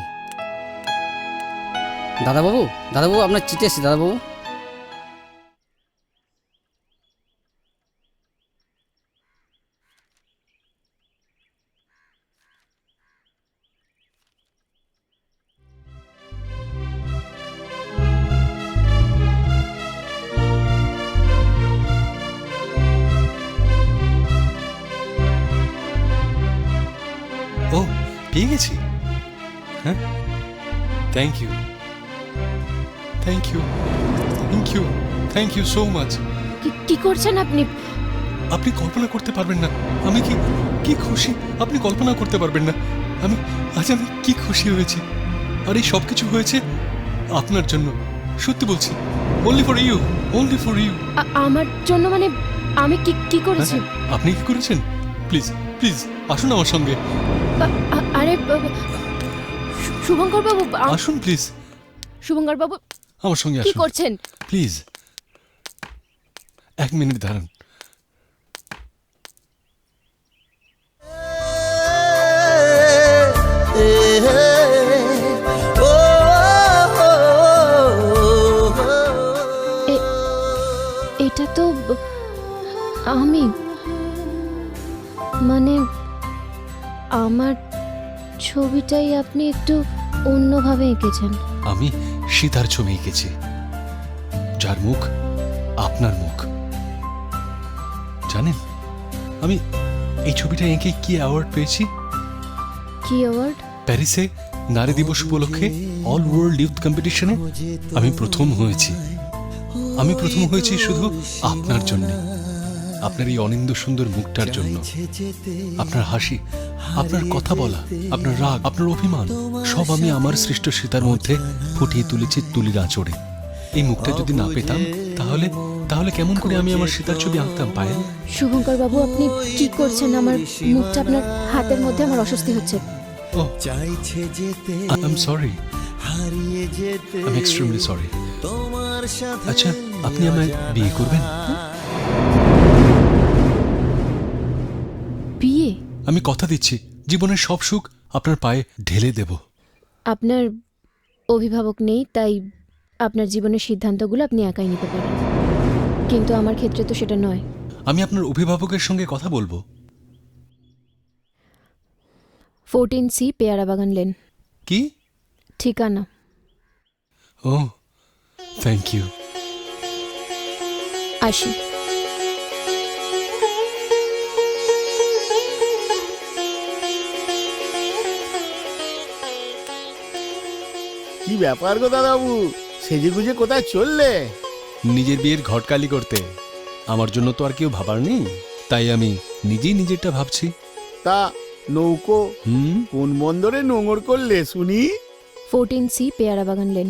দাদাবাবু, দাদাবাবু আপনার চিঠি এসেছে দাদাবাবু। ও, পেয়ে গেছি। হ্যাঁ, thank you, thank you, thank you, thank you so much. কি করছেন আপনি? আপনি কল্পনা করতে পারবেন না আমি কি কি খুশি, আপনি কল্পনা করতে পারবেন না আমি কি খুশি হয়েছি। আর এই সব কিছু হয়েছে আপনার জন্য, সত্যি বলছি। Only for you, only for you. আমার জন্য মানে? আমি কি করেছি? আপনি কি করেছেন? প্লিজ প্লিজ আসুন আমার সঙ্গে। আরে শুভঙ্কর বাবু, আসুন প্লিজ। শুভঙ্কর বাবু, আমার সঙ্গে কি আসুন করছেন? প্লিজ। 1 মিনিট দাঁড়ান। এটা তো আমি, মানে আমার ছবিটাই আপনি একটু অন্যভাবে এঁকেছেন। আমি সীতার ছবি এঁকেছি, যার মুখ আপনার মুখ। জানেন আমি এই ছবিটা এঁকে কি অ্যাওয়ার্ড পেয়েছি? কি অ্যাওয়ার্ড? প্যারিসে নারী দিবস উপলক্ষে অল ওয়ার্ল্ড ইউথ কম্পিটিশনে আমি প্রথম হয়েছি। আমি প্রথম হয়েছি শুধু আপনার জন্য, আপনার এই অনিন্দ সুন্দর মুখটার জন্য। আপনার হাসি, আপনার কথা বলা, আপনার রাগ, আপনার অভিমান, সব আমি আমার সৃষ্ট সীতার মধ্যে ফুটিয়ে তুলেছি তুলির আঁচড়ে। এই মুখটা যদি না পেতাম তাহলে তাহলে কেমন করে আমি আমার সীতার ছবি আঁকতাম? পায়েল। শুভঙ্কর বাবু, আপনি কি করছেন? আমার মুখটা আপনার হাতের মধ্যে, আমার অস্বস্তি হচ্ছে। I'm sorry. I'm extremely sorry. আচ্ছা, আপনি আমায় বিয়ে করবেন? বিয়ে? আমি কথা দিচ্ছি, জীবনের সব সুখ আপনার পায়ে ঢেলে দেব। আপনার অভিভাবক নেই, তাই আপনার জীবনের সিদ্ধান্তগুলো আপনি একাই নিতে পারেন, কিন্তু আমার ক্ষেত্রে তো সেটা নয়। আমি আপনার অভিভাবকের সঙ্গে কথা বলবো। 14C পেয়ারা বাগান লেন। কি ঠিকানা? ও, থ্যাংক ইউ। আসি। কি ব্যাপার গো দাদাবাবু, সেজে গুজে কোথায় চললে? নিজের বিয়ের ঘটকালি করতে। আমার জন্য তো আর কেউ ভাবার নেই, তাই আমি নিজেই নিজেরটা ভাবছি। তা নৌকো কোন বন্দরে নোঙর করলে শুনি? 14C পেয়ারা বাগান লেন।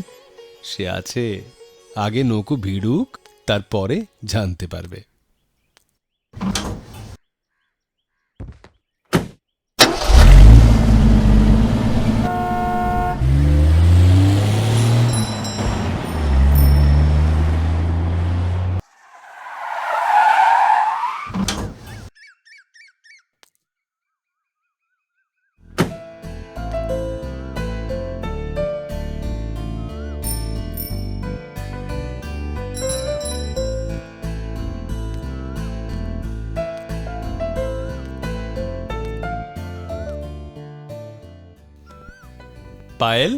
সে আছে, আগে নৌকো ভিড়ুক, তারপরে জানতে পারবে। পায়েল,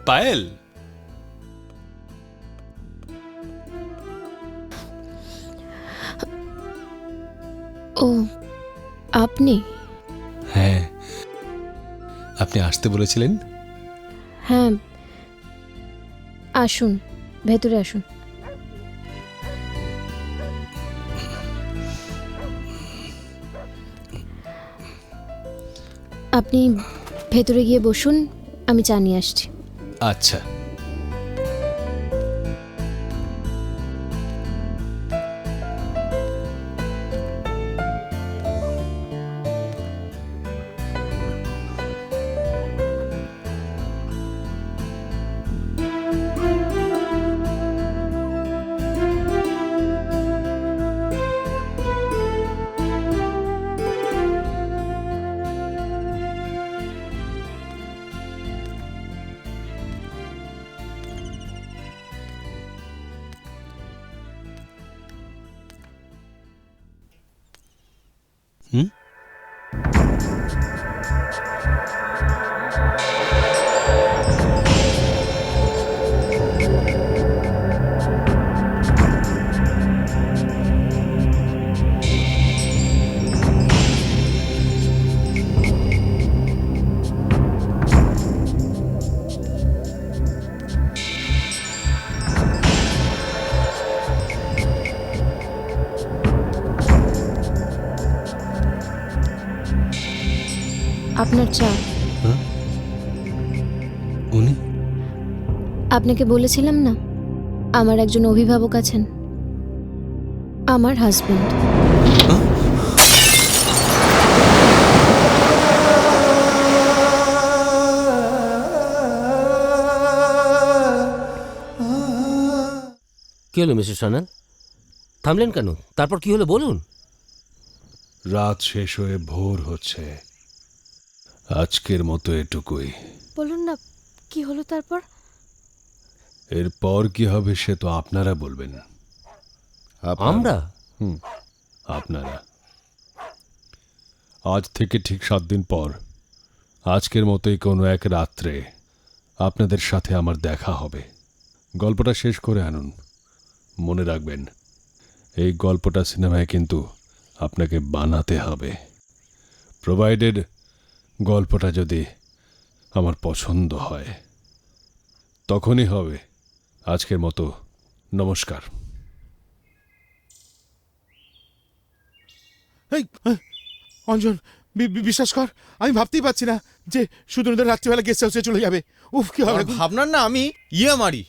পায়েল। ও, আপনি? হ্যাঁ, আপনি আসতে বলেছিলেন। হ্যাঁ, আসুন, ভেতরে আসুন। আপনি ভেতরে গিয়ে বসুন, আমি চা নিয়ে আসছি। আচ্ছা। আপনার চা। উনি? আপনাকে বলেছিলাম না আমার একজন অভিভাবক আছেন, আমার হাজবেন্ড। কি হলো মিস্টার সান্যাল, থামলেন কেন? তারপর কি হলো বলুন। রাত শেষ হয়ে ভোর হচ্ছে, আজকের মতো এটুকুই। বলুন না কি হলো তারপর? এরপর কি হবে সে তো আপনারা বলবেন। আমরা? আপনারা। আজ থেকে ঠিক 7 দিন পর আজকের মতোই কোনো এক রাত্রে আপনাদের সাথে আমার দেখা হবে। গল্পটা শেষ করে আনুন। মনে রাখবেন, এই গল্পটা সিনেমায় কিন্তু আপনাকে বানাতে হবে, প্রোভাইডেড গল্পটা যদি আমার পছন্দ হয়, তখনই হবে। আজকের মতো নমস্কার। এই অঞ্জন, বিশ্বাস কর, আমি ভাবতেই পারছি না যে সুতনুদের রাত্রিবেলা গেস্ট হাউসে চলে যাবে। উফ, কি হবে! ভাবনার না আমি মারি।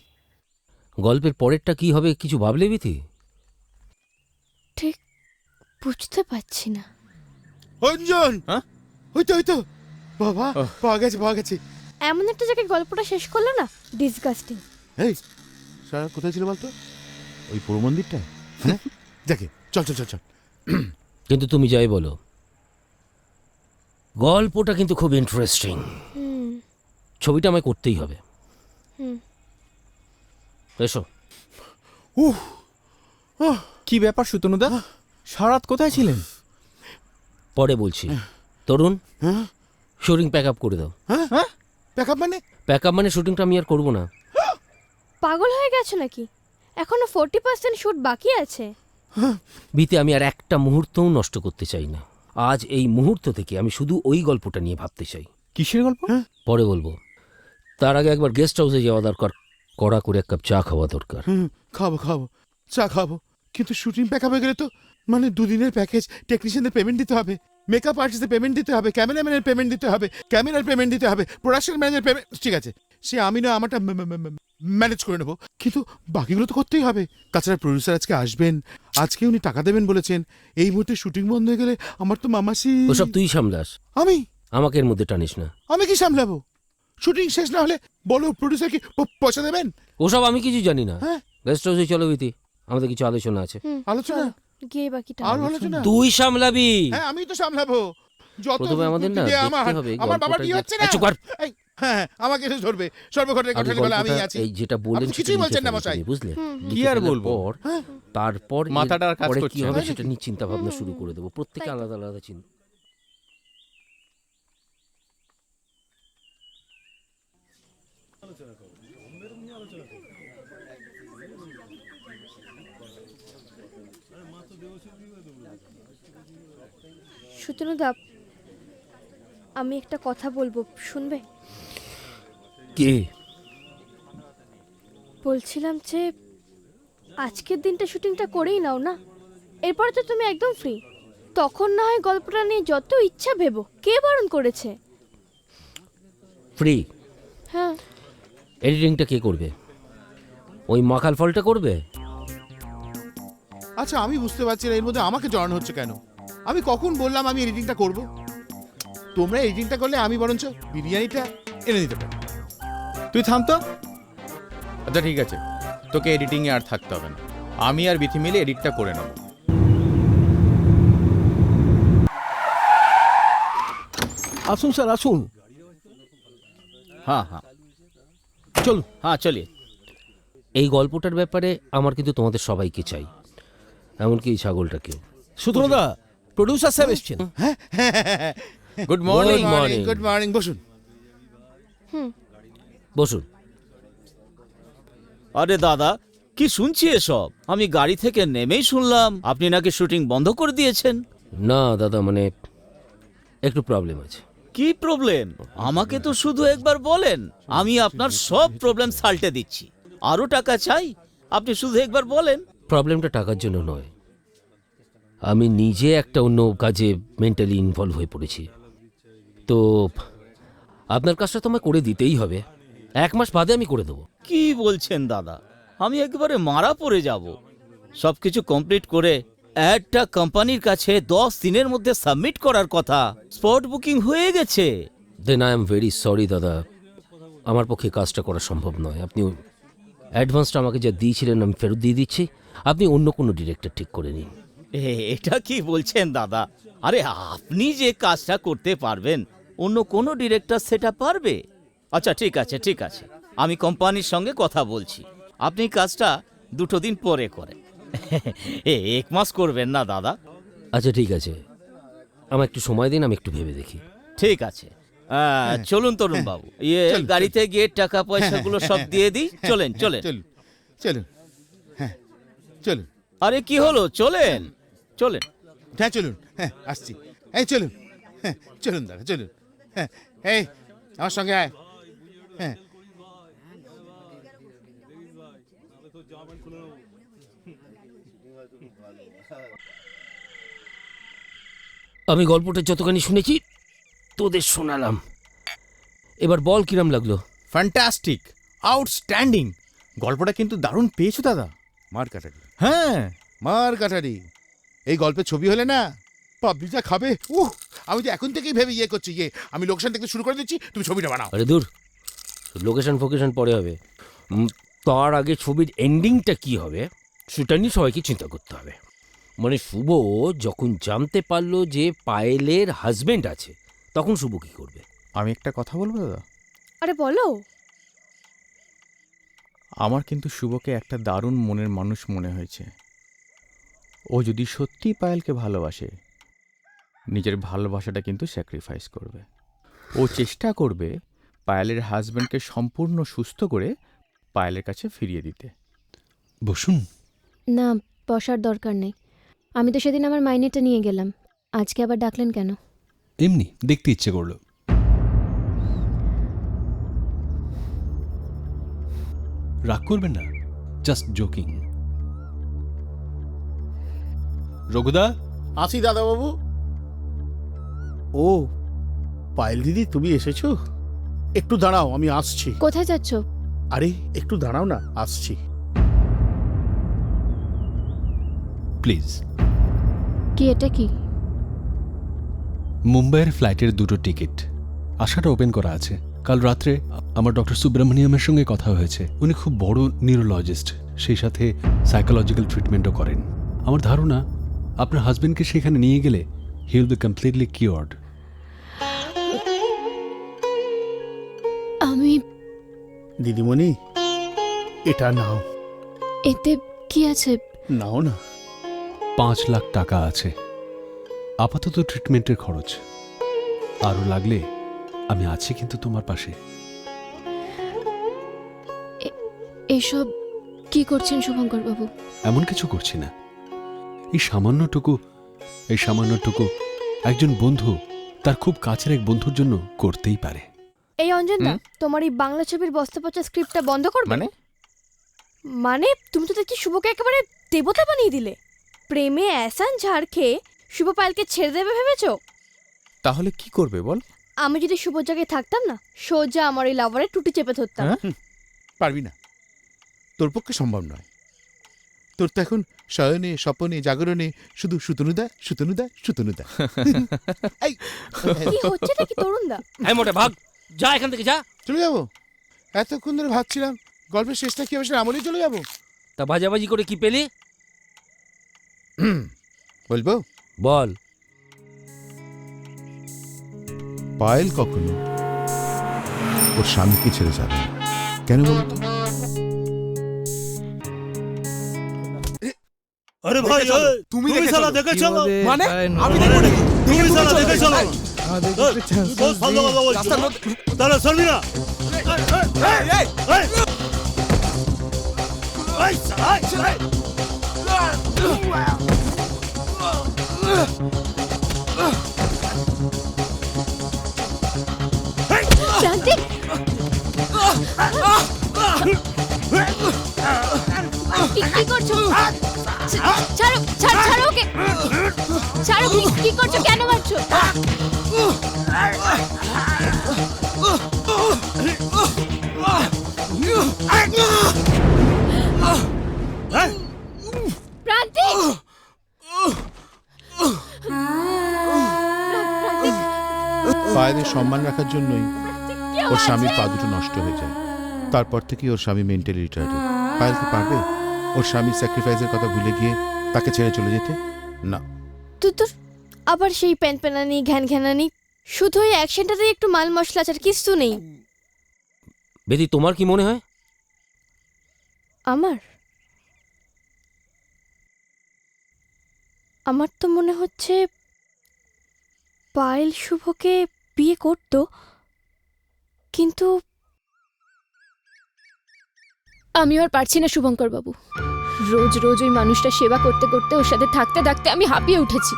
গল্পের পরেরটা কি হবে কিছু ভাবলে বিথি? ঠিক বুঝতে পারছি না। অঞ্জন, ওই তো বাবা, পাওয়া গেছে। এমন একটা জায়গায় গল্পটা শেষ করলো না, ডিসগাস্টিং। এই সারা কোথায় ছিল বলতো? ওই পুরো মন্দিরটায়। দেখে চল। কিন্তু তুমি যাই বলো, গল্পটা কিন্তু খুব ইন্টারেস্টিং। ছবিটা আমায় করতেই হবে। এসো। কি ব্যাপার সুতনুদা, সারাত কোথায় ছিলেন? পরে বলছি। তরুণ, শুটিং প্যাক আপ করে দাও। প্যাক আপ মানে শুটিংটা আমি আর করবো না। পাগল হয়ে গেছো নাকি? এখনো 40% শুট বাকি আছে। বিতে আমি আর একটা মুহূর্তও নষ্ট করতে চাই না। আজ এই মুহূর্ত থেকে আমি শুধু ওই গল্পটা নিয়ে ভাবতে চাই। কিসের গল্প? পরে বলবো। তার আগে একবার গেস্ট হাউসে যাওয়া দরকার, কড়া করে এক কাপ চা খাওয়া দরকার। খাবো, চা খাবো, কিন্তু শুটিং প্যাক আপ হয়ে গেলে তো মানে 2 দিনের প্যাকেজ, টেকনিশিয়ানদের পেমেন্ট দিতে হবে, মেকআপ আর্টিস্টদের পেমেন্ট দিতে হবে, ক্যামেরাম্যানের পেমেন্ট দিতে হবে, ক্যামেরার পেমেন্ট দিতে হবে, প্রোডাকশন ম্যানেজার পেমেন্ট। ঠিক আছে, সে আমি না আমারটা ম্যানেজ করে নেবো, কিন্তু বাকিগুলো তো করতেই হবে। তাছাড়া প্রডিউসার আজকে আসবেন, আজকে উনি টাকা দেবেন বলেছেন। এই মুহূর্তে শুটিং বন্ধ হয়ে গেলে আমার তো মামাসি। ওসব তুই সামলাস, আমি আমাকে এর মধ্যে টানিস না। আমি কি সামলাবো? শুটিং শেষ না হলে বলো প্রডিউসার কি পয়সা দেবেন? ওসব আমি কিছু জানি না। গেস্ট হাউসে চলো বিতি, আমাদের কিছু আলোচনা আছে। আলোচনা? গিয়ে বাকিটা আলোচনা তুই সামলাবি। হ্যাঁ, আমি তো সামলাবো। প্রথমে আমাদের না দেখতে হবে আমার বাবার কি হচ্ছে না। চুপ কর। হ্যাঁ, আমাকে এসে ধরবে সর্বঘটের ঘটনা বলে আমি আছি। এই যেটা বললেন কিছুই বলছেন না মশাই, বুঝলে? কি আর বলবো, তারপর মাথাটার কাজ করছে কি হবে সেটা নিয়ে চিন্তা ভাবনা শুরু করে দেবো। প্রত্যেকে আলাদা আলাদা চিন্তা। সুতনুদা, আমি একটা কথা বলবো, শুনবে? কে? বলছিলাম যে আজকের দিনটা শুটিংটা করেই নাও না, এরপরে তো তুমি একদম ফ্রি। তখন না হয় গল্পটা নিয়ে যত ইচ্ছা ভেবো, কে বারণ করেছে? ফ্রি। হ্যাঁ। এডিটিংটা কে করবে? ওই মাখাল ফলটা করবে? আচ্ছা আমি বুঝতে পারছি না এর মধ্যে আমাকে জড়ানো হচ্ছে কেন। আমি কখন বললাম আমি এডিটিংটা করব? তোমরা এডিটিংটা করলে আমি বরঞ্চ বিরিয়ানিটা এনে দিতে পারি। তুই থাম তো। আচ্ছা ঠিক আছে, তোকে এডিটিংয়ে আর থাকতে হবে না, আমি আর বিথি মিলে এডিটটা করে নেব। আসুন স্যার আসুন। হ্যাঁ হ্যাঁ চলুন। হ্যাঁ চলিয়ে। এই গল্পটার ব্যাপারে আমার কিন্তু তোমাদের সবাইকে চাই, এমনকি এই ছাগলটাকেও। সুতরাদা, প্রডিউসার সাহেব এসছেন। Good morning. গুড মর্নিং, বসুন। বসুন। আরে দাদা, কি শুনছি এসব? আমি গাড়ি থেকে নেমেই শুনলাম আপনি নাকি শুটিং বন্ধ করে দিয়েছেন। না দাদা, মানে একটু প্রবলেম আছে। কি প্রবলেম? আমাকে তো শুধু একবার বলেন, আমি আপনার সব প্রবলেম সাল্টে দিচ্ছি। আরো টাকা চাই, আপনি শুধু একবার বলেন। প্রবলেমটা টাকার জন্য নয়, আমি নিজে একটা অন্য কাজে মেন্টালি ইনভলভ হয়ে পড়েছি। তো আপনার কাজটা তো আমায় করে দিতেই হবে। 1 মাস বাদে আমি করে দেবো। কি বলছেন দাদা? আমি একেবারে মারা পড়ে যাব। সবকিছু কমপ্লিট করে একটা কোম্পানির কাছে 10 দিনের মধ্যে সাবমিট করার কথা, স্পট বুকিং হয়ে গেছে। Then I am very sorry দাদা, আমার পক্ষে কাজটা করা সম্ভব নয়। আপনি অ্যাডভান্সটা আমাকে যা দিয়েছিলেন আমি ফেরত দিয়ে দিচ্ছি, আপনি অন্য কোনো ডিরেক্টর ঠিক করে নিন। এটা কি বলছেন দাদা? আরে আপনি যে কাজটা করতে পারবেন, অন্য কোনো ডিরেক্টর সেটা পারবে? আচ্ছা ঠিক আছে ঠিক আছে, আমি কোম্পানির সঙ্গে কথা বলছি। আপনি কাজটা 2 দিন পরে করেন। 1 মাস করবেন না দাদা? আচ্ছা ঠিক আছে, আমার একটু সময় দিন, আমি একটু ভেবে দেখি। ঠিক আছে, চলুন তরুণ বাবু, গাড়িতে গিয়ে টাকা পয়সাগুলো সব দিয়ে দিই। চলেন চলেন চলুন। হ্যাঁ চলুন। আরে কি হলো, চলেন চলেন। হ্যাঁ চলুন, হ্যাঁ আসছি। এই চলুন, হ্যাঁ চলুন দাদা চলুন। হ্যাঁ এই আমার সঙ্গে আয়। হ্যাঁ আমি গল্পটা যতখানি শুনেছি তোদের শোনালাম, এবার বল কিরম লাগলো? Fantastic, outstanding. গল্পটা কিন্তু দারুণ পেয়েছো দাদা। মার কাটারি। হ্যাঁ মার কাটারি। এই গল্পের ছবি হলে না পাবলিকটা খাবে। আমি তো এখন থেকেই ভেবে করছি আমি লোকেশন দেখতে শুরু করে দিচ্ছি, তুমি ছবিটা বানাও। আরে দূর, লোকেশন ফোকেশন পরে হবে, তার আগে ছবির এন্ডিংটা কি হবে সেটা নিয়ে সবাইকে চিন্তা করতে হবে। মানে শুভ যখন জানতে পারলো যে পায়েলের হাজবেন্ড আছে, তখন শুভ কি করবে? আমি একটা কথা বলবো দাদা? আরে বলো। আমার কিন্তু শুভকে একটা দারুণ মনের মানুষ মনে হয়েছে। ও যদি সত্যি পায়েলকে ভালোবাসে, নিজের ভালোবাসাটা কিন্তু স্যাক্রিফাইস করবে। ও চেষ্টা করবে পায়েলের হাজব্যান্ডকে সম্পূর্ণ সুস্থ করে পায়েলের কাছে ফিরিয়ে দিতে। বসুন না, বসার দরকার নেই। আমি তো সেদিন আমার মাইনেটা নিয়ে গেলাম, আজকে আবার ডাকলেন কেন? এমনি দেখতে ইচ্ছে করলো। রাগ করবেন না, জাস্ট জোকিং। রঘুদা। আসি দাদা বাবু। ও পায়েল দিদি, তুমি এসেছো? একটু দাঁড়াও, আমি আসছি। কোথায় যাচ্ছ? আরে একটু দাঁড়াও না, আসছি। প্লিজ। কি এটা কি? মুম্বাইয়ের ফ্লাইটের 2টো টিকিট, আসাটা ওপেন করা আছে। কাল রাত্রে আমার ডক্টর সুব্রমণিয়ামের সঙ্গে কথা হয়েছে। উনি খুব বড় নিউরোলজিস্ট, সেই সাথে সাইকোলজিক্যাল ট্রিটমেন্টও করেন। আমার ধারণা আপনার হাজবেন্ডকে সেখানে নিয়ে গেলে he will be completely cured. আমি দিদিমণি, এটা নাও। এতে কি আছে? নাও না। 5 লাখ টাকা আছে, আপাতত ট্রিটমেন্টের খরচ। আরও লাগলে আমি আছি কিন্তু তোমার পাশে। এসব কি করছেন শুভঙ্কর বাবু? এমন কিছু করছি না, এই সামান্যটুকু একজন বন্ধু তার খুব কাছের এক বন্ধুর জন্য করতেই পারে। এই অঞ্জনদা, তোমার এই বাংলা ছবির বস্তা পচা স্ক্রিপ্টটা বন্ধ করবে? মানে তুমি তো দেখছি শুভকে একেবারে দেবতা বানিয়ে দিলে। প্রেমে অ্যাসান ঝাড় খেয়ে শুভ পায়েলকে ছেড়ে দেবে ভেবেছো? তাহলে কি করবে বল? আমি যদি শুভর জায়গায় থাকতাম না, সোজা আমার এই লাভারে টুটি চেপে ধরতাম। পারবি না, তোর পক্ষে সম্ভব নয়। তোর তো এখন শয়নে স্বপনে জাগরণে শুধু সুতনুদা সুতনুদা সুতনুদা। কি হচ্ছে নাকি তরুণদা? এই মোটে ভাগ, যা এখান থেকে যা। চলে যাবো? এতক্ষণ ধরে ভাবছিলাম গল্পের শেষটা কি হবে, সেটা আমলেই চলে যাবো। তা বাজাবাজি করে কি পেলি? বলবো? বল। পায়েল কখনো ওর স্বামীকে ছেড়ে যাবে না। কেন বলতো? আরে ভাই, তুমি শালা দেখে চলো। মানে আমি দেখবো নাকি? তুমি শালা দেখে চলো। বস ফালতু কথা বলছিস, তাহলে শুনবি না? প্রান্তিক, কি করছো? ছাড়ো ছাড়ো ছাড়ো ওকে, ছাড়ো। কি করছো? কেন মারছো? প্রান্তিক, পায়েলের সম্মান রাখার জন্যই ওর স্বামীর পা দুটো নষ্ট হয়ে যায়। তারপর থেকে ওর স্বামী মেন্টালি রিটায়ার্ড। পায়েল কি পারবে ওর স্বামী স্যাক্রিফাইসের কথা ভুলে গিয়ে তাকে ছেড়ে চলে যেতে? না। তোর আবার সেই প্যান প্যানানি ঘ্যান ঘ্যানানি, শুধু ওই অ্যাকশনটাতে একটু মাল মশলা ছাড়া কিছু নেই। বেদি, তোমার কি মনে হয়? আমার তো মনে হচ্ছে পায়েল শুভকে বিয়ে করতো, কিন্তু আমি আর পারছি না শুভঙ্কর বাবু। রোজ রোজ ওই মানুষটা সেবা করতে করতে ওর সাথে থাকতে থাকতে আমি হাঁপিয়ে উঠেছি।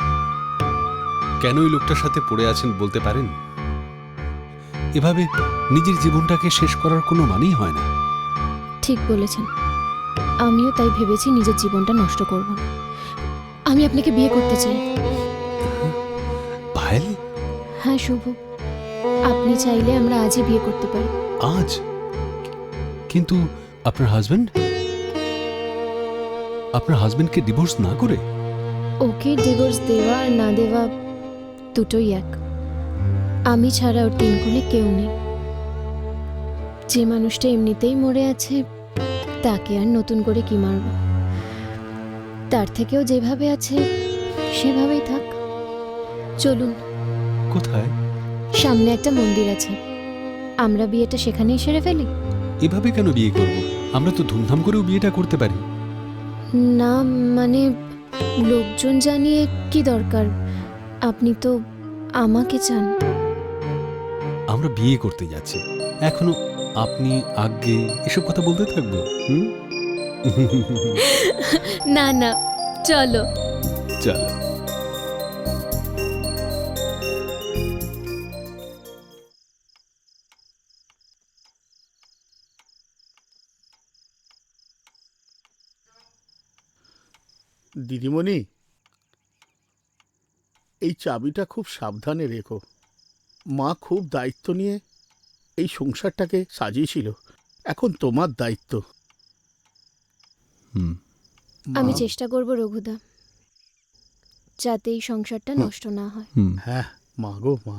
কেন ওই লোকটার সাথে পড়ে আছেন বলতে পারেন? এভাবে নিজের জীবনটাকে শেষ করার কোনো মানেই হয় না। ঠিক বলেছেন, আমিও তাই ভেবেছি নিজের জীবনটা নষ্ট করব না। আমি আপনাকে বিয়ে করতে চাই। পায়েল? হ্যাঁ শুভ, আপনি চাইলে আমরা আজই বিয়ে করতে পারি। আজ? কিন্তু আপনার হাজবেন্ডকে ডিভোর্স না করে? ওকে ডিভোর্স দেওয়া আর না দেওয়া দুটোই এক। আমি ছাড়া ওর তিনকুলে কেউ নেই। যে মানুষটা এমনিতেই মরে আছে তাকে আর নতুন করে কি মারব? তার থেকেও যেভাবে আছে সেভাবেই থাক। চলুন। কোথায়? সামনে একটা মন্দির আছে, আমরা বিয়েটা সেখানেই সেরে ফেলি। এভাবে কেন বিয়ে করব? আমরা তো ধুমধাম করেও বিয়েটা করতে পারি। না মানে লোকজন জানিয়ে কি দরকার? আপনি তো আমাকে চান। আমরা বিয়ে করতে যাচ্ছি, এখনো আপনি আগে এসব কথা বলতে থাকবো? না না, চলো চলো। দিদিমণি, এই চাবিটা খুব সাবধানে রেখো। মা খুব দায়িত্ব নিয়ে এই সংসারটাকে সাজিয়েছিল, এখন তোমার দায়িত্ব। আমি চেষ্টা করব রঘুদা, যাতে এই সংসারটা নষ্ট না হয়। হ্যাঁ মা গো মা।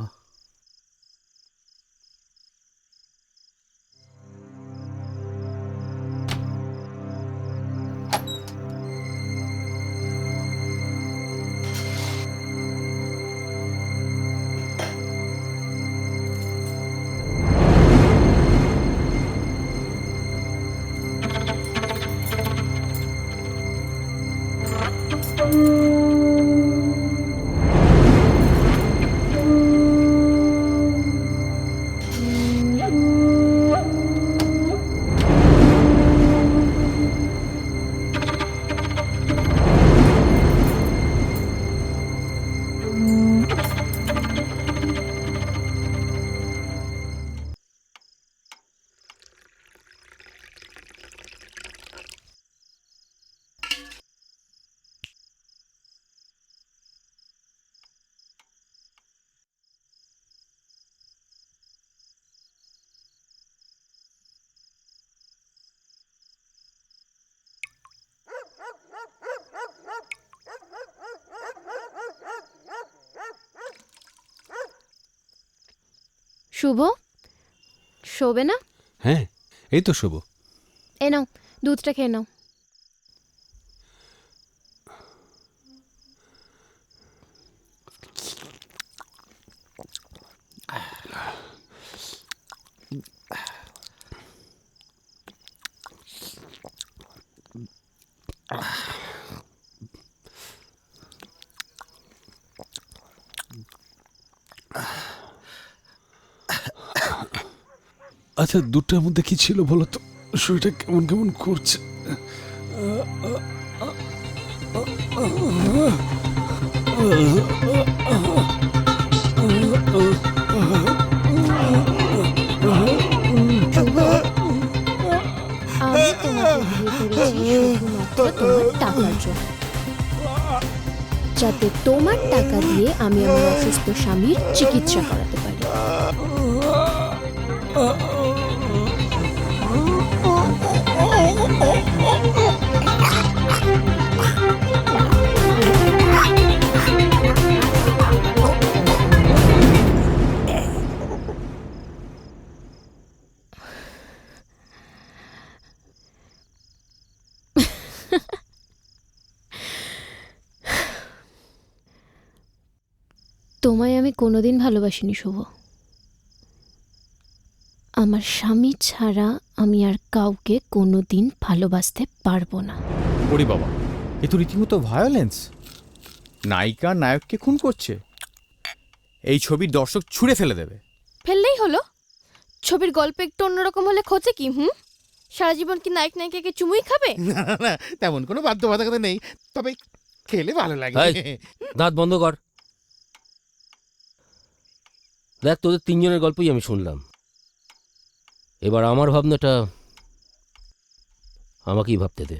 শুভ, শোবে না? হ্যাঁ, এই তো শুভ। এ নাও, দুধটা খেয়ে নাও। আচ্ছা, দুধটার মধ্যে কি ছিল বলো তো? শরীরটা কেমন কেমন করছে। আমি তোমাকে বিয়ে করেছি শুধুমাত্র তোমার টাকার জন্য, যাতে তোমার টাকা দিয়ে আমি আমার অসুস্থ স্বামীর চিকিৎসা করাতে পারি। তোমায় আমি কোনোদিন ভালোবাসিনি শুভ। আমার স্বামী ছাড়া আমি আর কাউকে কোনোদিন ভালোবাসতে পারবো না। ওরে বাবা, এ তো রীতিমতো ভায়োলেন্স। নায়িকা নায়ককে খুন করছে। এই ছবির দর্শক ছুঁড়ে ফেলে দেবে। ফেললেই হলো। ছবির গল্প একটু অন্যরকম হলে খোঁজে কি? সারা জীবন কি নায়ক নায়িকাকে চুমুই খাবে? না, তেমন কোনো বাধ্যবাধকতা নেই, তবে খেলে ভালো লাগে। দাঁত বন্ধ কর। দেখ, তোদের তিনজনের গল্পই আমি শুনলাম, এবার আমার ভাবনাটা আমাকেই ভাবতে দে।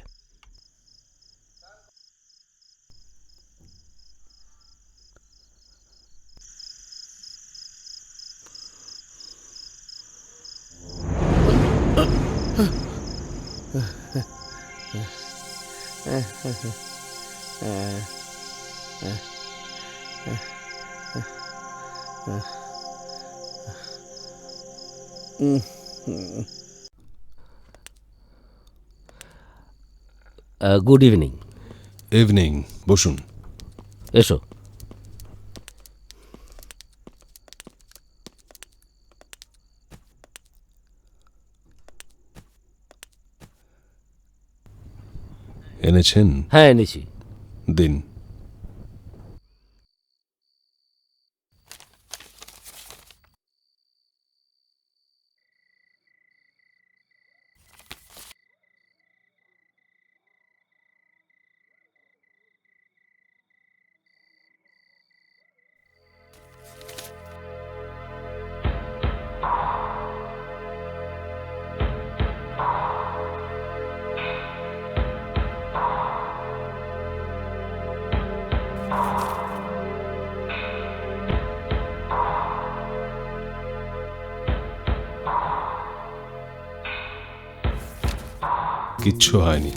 Good evening. ইভিনিং, বসুন। এসো। এনেছেন? হ্যাঁ, এনেছি। দিন। কিচ্ছু হয়নি।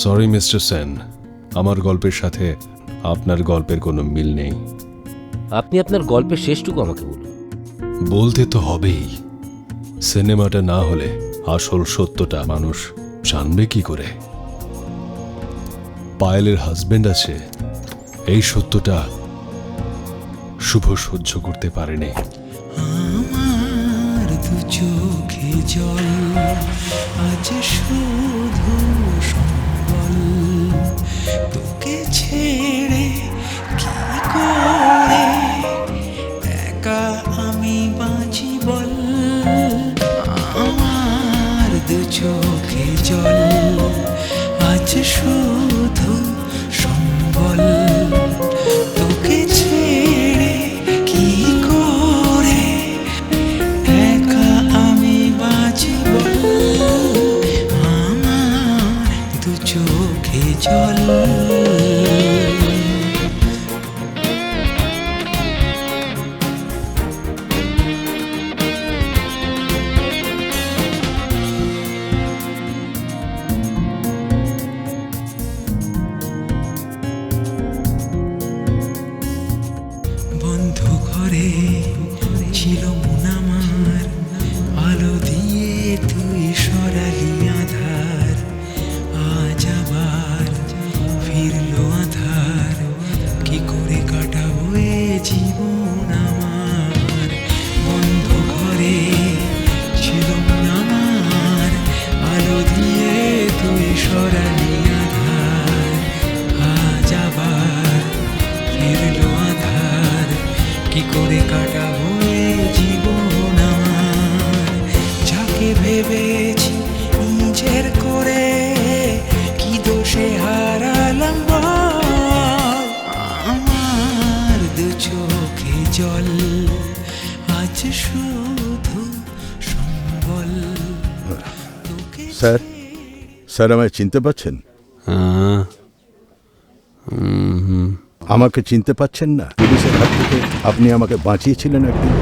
সরি মিস্টার সেন, আমার গল্পের সাথে আপনার গল্পের কোনো মিল নেই। আপনি আপনার গল্পের শেষটুকু আমাকে বলুন। বলতে তো হবেই। সিনেমাটা না হলে আসল সত্যটা মানুষ জানবে কি করে? পায়েলের হাজবেন্ড আছে, এই সত্যটা শুভ সহ্য করতে পারেনি। আমার দু চোখে জল, আজ শুধু সম্বল, তোকে ছেড়ে কি করে একা আমি বাঁচি বল। আমার দু চোখে জল, আজ শুধু সম্বল, তোকে ছেড়ে কি করে একা আমি বাঁচি বল। আমার দু চোখে জল। কাটাবো এ জীবন আমার, যাকে ভেবেছি নিজের করে কি দোষে হারালাম বল। আমার দু চোখে জল আজ শুধু সম্বল। স্যার, স্যার আমায় চিনতে পাচ্ছেন? আমাকে চিনতে পাচ্ছেন না? পুলিশের হাত থেকে আপনি আমাকে বাঁচিয়েছিলেন একদিন।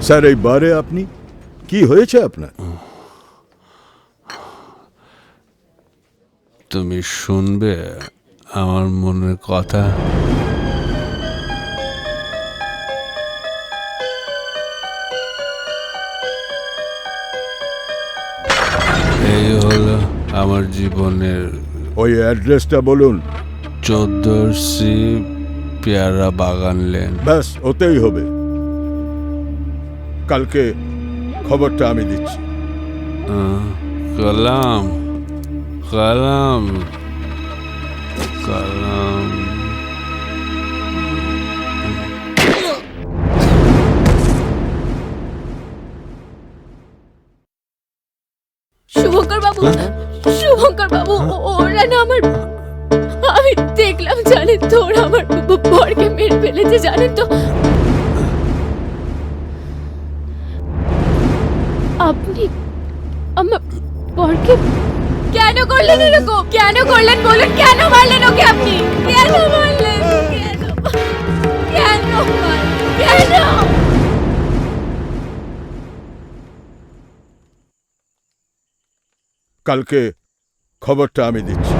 স্যার এই বারে আপনি কি হয়েছে আপনার? তুমি শুনবে আমার মনের কথা? এই হলো আমার জীবনের। ওই অ্যাড্রেসটা বলুন। 14 পেয়ারা বাগান লেন। ব্যাস ওতেই হবে। কালকে খবরটা আমি দিচ্ছি। কালাম কালাম কালাম। শুভঙ্কর বাবু, শুভঙ্কর বাবু, ওরা না আমার, আমি দেখলাম জানেন তো, ওরা আমার বরকে মেরে ফেলেছে জানেন তো। আপনি আমার বরকে কেন করলেন এরকম? কেন করলেন বলুন? কেন মারলেন ওকে আপনি? কেন মারলেন? কেন কেন? কালকে খবরটা আমি দিচ্ছি।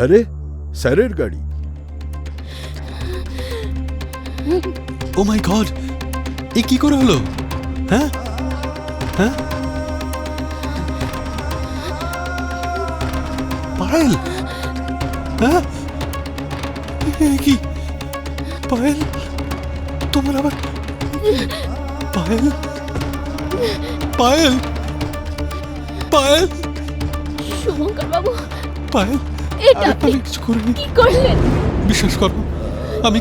আরে স্যারের গাড়ি। ও মাই গড, এ কি করে হলো? হ্যাঁ হ্যাঁ, পায়েল, হ্যাঁ কি পায়েল? তোমার আবার পায়েল? পায়েল, পায়েল, শুভঙ্কর বাবু, পায়েল, এটা আমি কিছু করিনি। কি করলেন? বিশ্বাস করো, আমি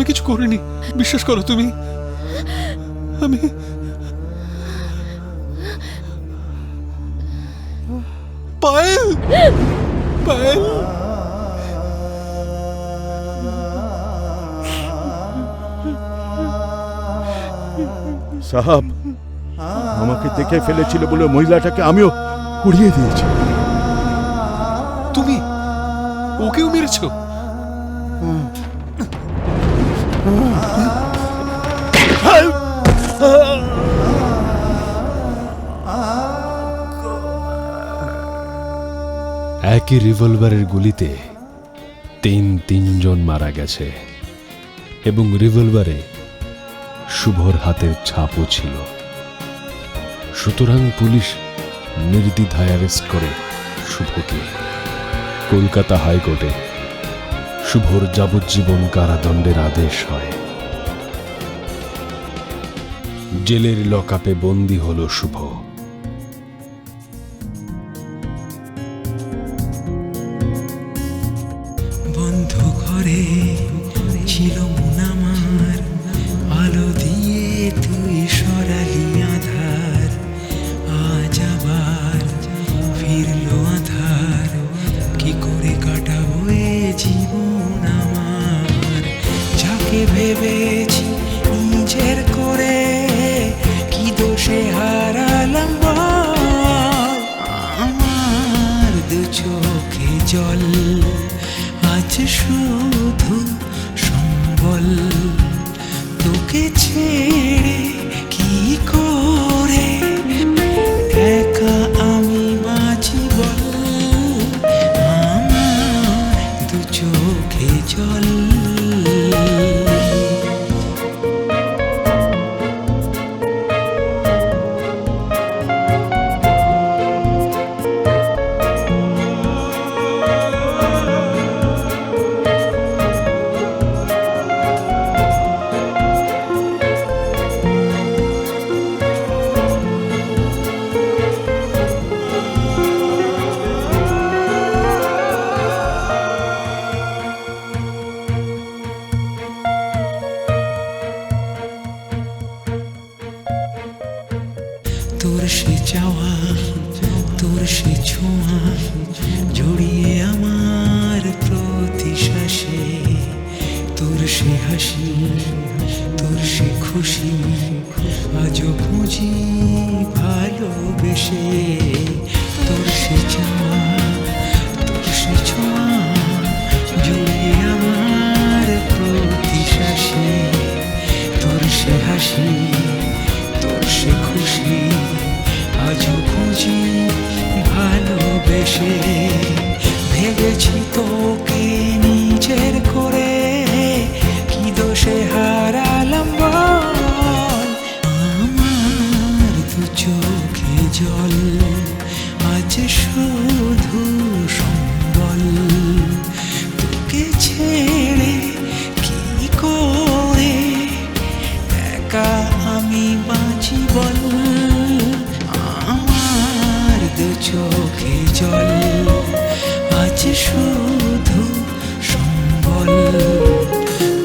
কিছু করিনি। বিশ্বাস করো তুমি। আমি পায়েল, পায়েল, সাহাব আমাকে দেখে ফেলেছিল বলে মহিলাটাকে আমিও উড়িয়ে দিয়েছে। তুমি ওকেও মেরেছো? একই রিভলভারের গুলিতে তিনজন মারা গেছে এবং রিভলভারে শুভর হাতের ছাপও ছিল। সুতরাং পুলিশ নির্দ্বিধায় অ্যারেস্ট করে শুভকে। কলকাতা হাইকোর্টে শুভর যাবজ্জীবন কারাদণ্ডের আদেশ হয়। জেলের লকআপে বন্দী হল শুভ। বন্ধ ঘরে ছিল মন আমার, আলো দিয়ে তুই সরালি আধার। আজ আবার ফিরলো আধার, কি করে কাটাবো এ জীবন আমার। যাকে ভেবেছি নিজের করে, কি দোষে হারালাম বল। আমার দু চোখে জল, আজ শুধু সম্বল। তোকে ছেড়ে কি করে একা আমি বাঁচি বল। আমার দু চোখে জল। তোর সে চাওয়া, তোর সে ছোঁয়া জড়িয়ে আমার প্রতি শ্বাসে। তোর সে হাসি, তোর সে খুশি আজও খুঁজি ভালোবেসে। তোর সে চাওয়া, তোর সে ছোঁয়া জড়িয়ে আমার প্রতি শ্বাসে। তোর সে হাসি, তোর সে খুশি আজও খুঁজি ভালোবেসে। ভেবেছি তোকে নিজের করে, কি দোষে হারালাম বল। আমার দু চোখে জল, আজ শুধু সম্বল। তোকে ছেড়ে কি করে একা আমি বাঁচি বল। আমার দু চোখে জল, আজ শুধু সম্বল।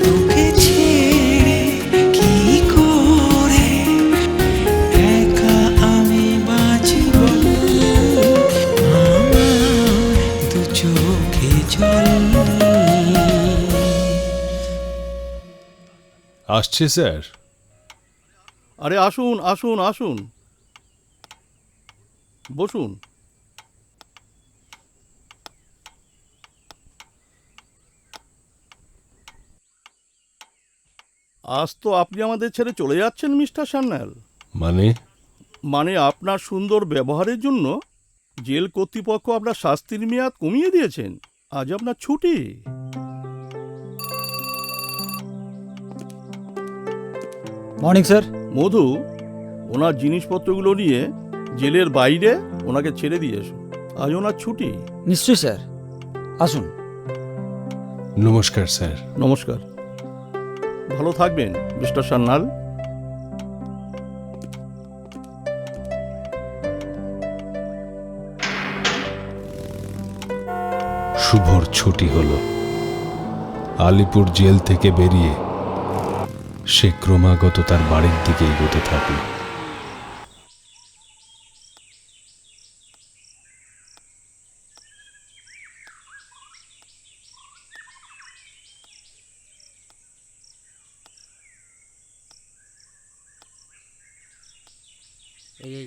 তোকে ছেড়ে কি করে একা আমি বাঁচি বল। আমার দু চোখে জল। আসছে স্যার। আরে আসুন আসুন আসুন, বসুন। আজ তো আপনি আমাদের ছেড়ে চলে যাচ্ছেন মিস্টার সান্যাল। মানে আপনার সুন্দর ব্যবহারের জন্য জেল কর্তৃপক্ষ আপনার শাস্তির মেয়াদ কমিয়ে দিয়েছেন। আজ আপনার ছুটি। Morning sir. মধু, ওনার জিনিসপত্রগুলো নিয়ে জেলের বাইরে ওনাকে ছেড়ে দিয়ে এসো। আজ ওনার ছুটি। নিশ্চয়ই স্যার, আসুন। নমস্কার স্যার। নমস্কার। ভালো থাকবেন মিস্টার সান্যাল। শুভর ছুটি হলো। আলিপুর জেল থেকে বেরিয়ে সে ক্রমাগত তার বাড়ির দিকে এগোতে থাকে। এই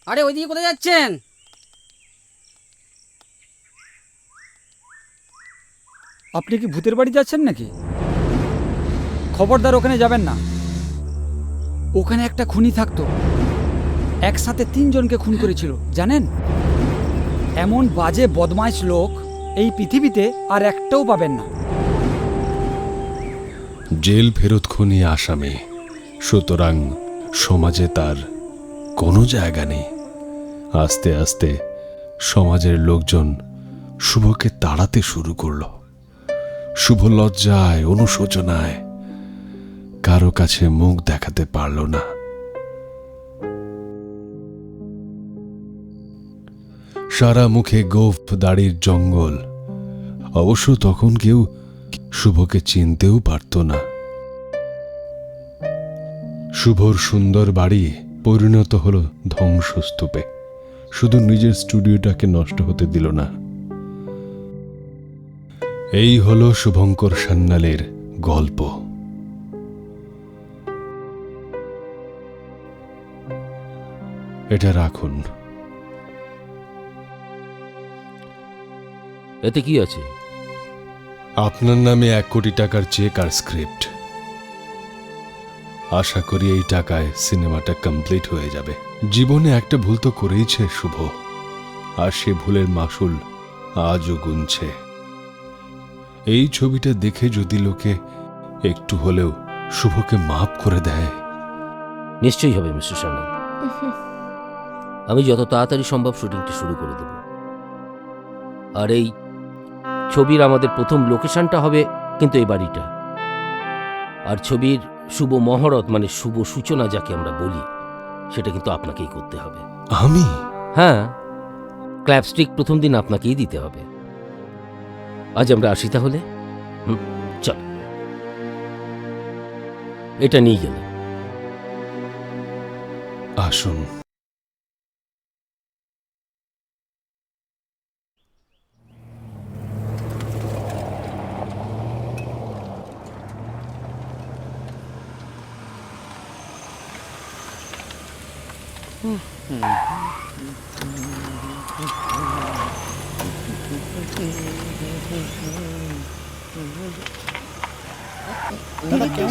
আরে ওইদিকে কোথায় যাচ্ছেন? আপনি কি ভূতের বাড়ি যাচ্ছেন নাকি? খবরদার ওখানে যাবেন না। ওখানে একটা খুনি থাকতো, একসাথে 3 জনকে খুন করেছিল জানেন? এমন বাজে বদমাইশ লোক এই পৃথিবীতে আর একটাও পাবেন না। জেল ফেরত খুনি আসামি, সুতরাং সমাজে তার কোনো জায়গা নেই। আস্তে আস্তে সমাজের লোকজন শুভকে তাড়াতে শুরু করল। শুভ লজ্জায়, অনুশোচনায় কারো কাছে মুখ দেখাতে পারল না। সারা মুখে গোঁফ দাড়ির জঙ্গল। অবশ্য তখন কেউ শুভকে চিনতেও পারত না। শুভর সুন্দর বাড়ি পরিণত হল ধ্বংসস্তূপে। শুধু নিজের স্টুডিওটাকে নষ্ট হতে দিল না। এই হলো শুভঙ্কর সান্যালের গল্প। এটা রাখুন। এতে কি আছে? আপনার নামে 1 কোটি টাকার চেক আর স্ক্রিপ্ট। আশা করি এই টাকায় সিনেমাটা কমপ্লিট হয়ে যাবে। জীবনে একটা ভুল তো করেইছে শুভ, আর সে ভুলের মাসুল আজও গুনছে। এই ছবিটা দেখে যদি লোকে একটু হলেও শুভকে মাফ করে দেয়। নিশ্চয়ই হবে মিস্টার সান্যাল। আমি যত তাড়াতাড়ি সম্ভব শুটিংটা শুরু করে দেব। আর এই ছবির আমাদের প্রথম লোকেশনটা হবে কিন্তু এই বাড়িটা। আর ছবির শুভ মহরত মানে শুভ সূচনা যাকে আমরা বলি, সেটা কিন্তু আপনাকেই করতে হবে। আমি? হ্যাঁ, ক্ল্যাপস্টিক প্রথম দিন আপনাকেই দিতে হবে। আজ আমরা আসি তাহলে। চল, এটা নিয়ে গেলে আসুন।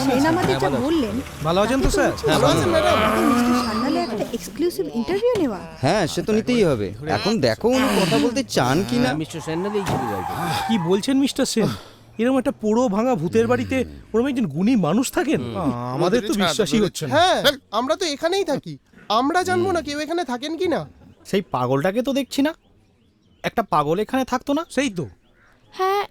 সেন আমাদের যা বললেন, ভালো আছেন তো স্যার? ভালো আছেন ম্যাডাম। মিস্টার সান্যালের একটা এক্সক্লুসিভ ইন্টারভিউ নেওয়া। হ্যাঁ, সে তো নিতেই হবে। এখন দেখো উনি কথা বলতে চান কিনা। মিস্টার সান্যাল এই ছবি গল্প। কি বলছেন মিস্টার সেন? এরকম একটা পোড়ো ভাঙা ভূতের বাড়িতে ওরকম একজন গুণী মানুষ থাকেন? আমাদের তো বিশ্বাসই হচ্ছে না। হ্যাঁ, আমরা তো এখানেই থাকি। আমরা জানবো না কেউ এখানে থাকেন কি না। সেই পাগলটাকে তো দেখছি না। একটা পাগল এখানে থাকতো না? সেই তো। হ্যাঁ,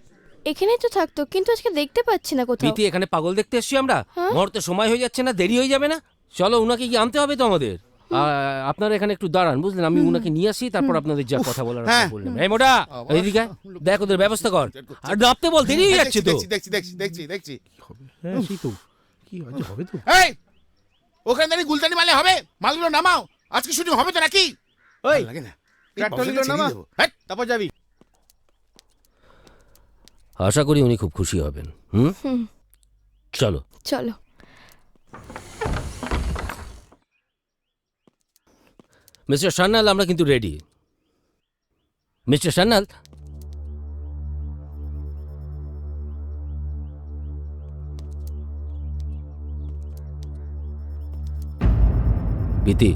এখানেই তো থাকতো, কিন্তু আজকে দেখতে পাচ্ছি না কোথাও। প্রীতি, এখানে পাগল দেখতে এসছি আমরা? মুহূর্তে সময় হয়ে যাচ্ছে না, দেরি হয়ে যাবে না? চলো, উনাকে কি আনতে হবে তো আমাদের। আপনারা এখানে একটু দাঁড়ান, বুঝলেন? আমি উনাকে নিয়ে আসি, তারপর আপনাদের যা কথা বলার বললাম। এই মোটা, এইদিকে দেখ, ওদের ব্যবস্থা কর। আর নামতে বল, দেরি হয়ে যাচ্ছে তো। দেখছি হ্যাঁ, সেই তো। কি হবে তো? এই, ওখানে দাঁড়িয়ে গুলতানি মারলে হবে? মালগুলো নামাও, আজকে শুটিং হবে তো নাকি? ওই লাগে না, ট্রাক্টরগুলো নামা, তারপর যাবি। আশা করি উনি খুব খুশি হবেন। চলো চলো। মিস্টার সান্যাল, আমরা কিন্তু রেডি। মিস্টার সান্যাল, প্রীতি,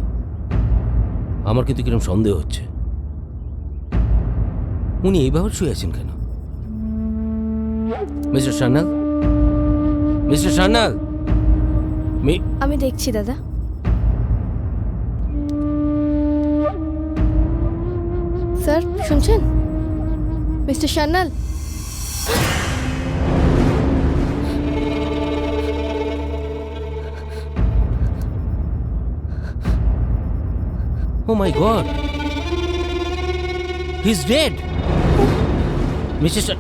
আমার কিন্তু কিরকম সন্দেহ হচ্ছে। উনি এইভাবে শুয়ে আছেন কেন? মিস্টার সান্যাল, মিস্টার সান্যাল, আমি দেখছি দাদা। স্যার শুনছেন? Mister Sanyal, Oh my God, he's dead. Mr.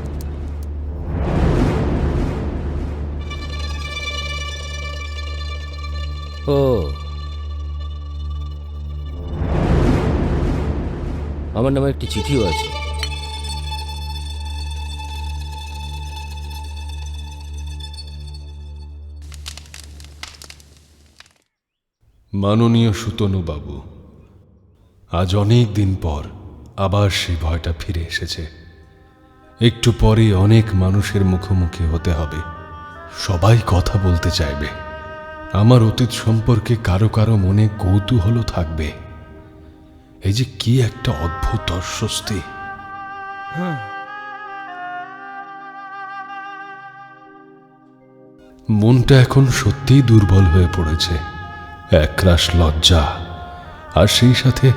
Oh, আমার নামে একটি চিঠিও আছে। মাননীয় সুতনু বাবু, আজ অনেক দিন পর আবার সেই ভয়টা ফিরে এসেছে। একটু পরে অনেক মানুষের মুখোমুখি হতে হবে, সবাই কথা বলতে চাইবে। আমার অতীত সম্পর্কে কারো কারো মনে কৌতূহল থাকবে। এই যে কি একটা অদ্ভুত অস্বস্তি। মনটা এখন সত্যিই দুর্বল হয়ে পড়েছে। একরাশ লজ্জা আর সেই সাথে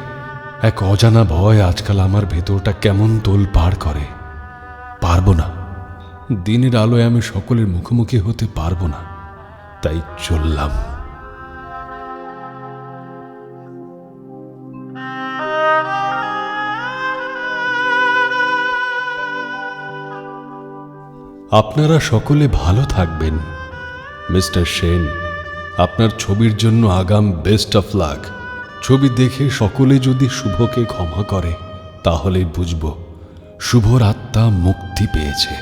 এক অজানা ভয় আজকাল আমার ভেতরটা কেমন তোলপাড় করে। পারবো না, দিনের আলোয় আমি সকলের মুখোমুখি হতে পারবো না, তাই চললাম। আপনারা সকলে ভালো থাকবেন। মিস্টার সেন, আপনার ছবির জন্য আগাম বেস্ট অফ লাক। ছবি দেখে সকলে যদি শুভকে ক্ষমা করে তাহলেই বুঝব শুভর আত্মা মুক্তি পেয়েছে।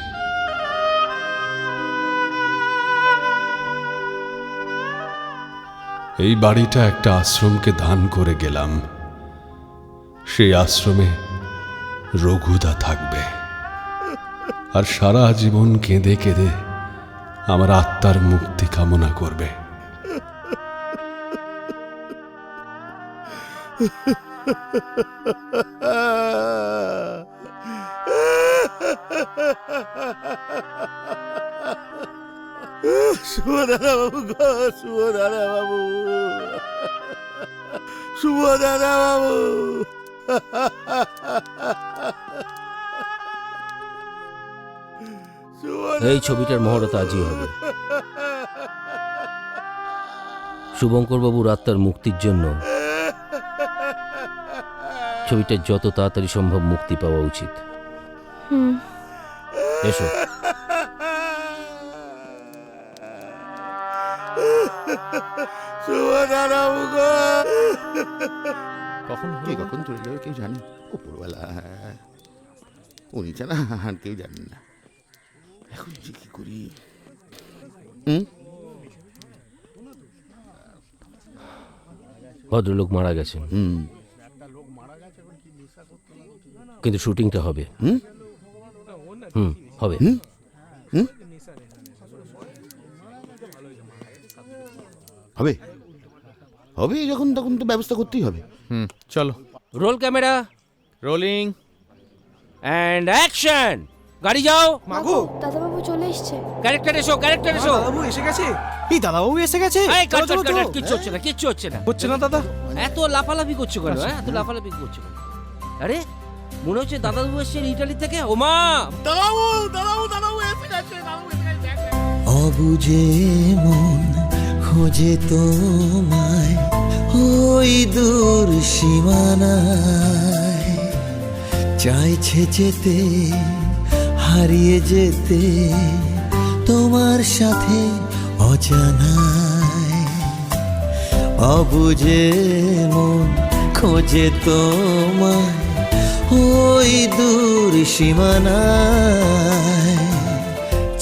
এই বাড়িটা একটা আশ্রমকে দান করে গেলাম। সেই আশ্রমে রঘুদা থাকবে আর সারা জীবন কেঁদে কেঁদে আমার আত্মার মুক্তি কামনা করবে। শুভদাদা বাবু গো, শুভদাদা বাবু, শুভদাদা বাবু। এই ছবিটার মহরত আজই হবে। শুভঙ্কর বাবুর আত্মার মুক্তির জন্য ছবিটার যত তাড়াতাড়ি সম্ভব মুক্তি পাওয়া উচিত। এসো। কখন চলে যাবে কেউ জানে? উপরবেলা উনি ছাড়া আর কেউ জানেন না। এখন যে কি করি? ভদ্রলোক মারা গেছেন, কিন্তু শুটিংটা হবে। হবে। হবে হবে যখন তখন তো ব্যবস্থা করতেই হবে। চলো। Roll camera, rolling and action. গাড়ি যাও। মাগো, দাদাবাবু চলে এসছে। ক্যারেক্টার এসো, ক্যারেক্টার এসো। দাদাবাবু এসে গেছে। এই দাদাবাবু এসে গেছে। এই কাট কাট কাট, কিচ্ছু হচ্ছে না, কিচ্ছু হচ্ছে না। হচ্ছে না দাদা? এত লাফালাফি করছো কেন? এত লাফালাফি করছো কেন? আরে মনে হচ্ছে দাদাবাবু এসেছেন ইটালি থেকে। ও মা, দাদাবাবু দাদাবাবু দাদাবাবু এসে গেছে, দাদাবাবু এসে গেছে। অবুঝে মন খোঁজে তোমায় ওই দূর সীমানায়, চাইছে যেতে, হারিয়ে যেতে তোমার সাথে অজানায়। অবুঝে মন খোঁজে তোমায় ওই দূর সীমানায়,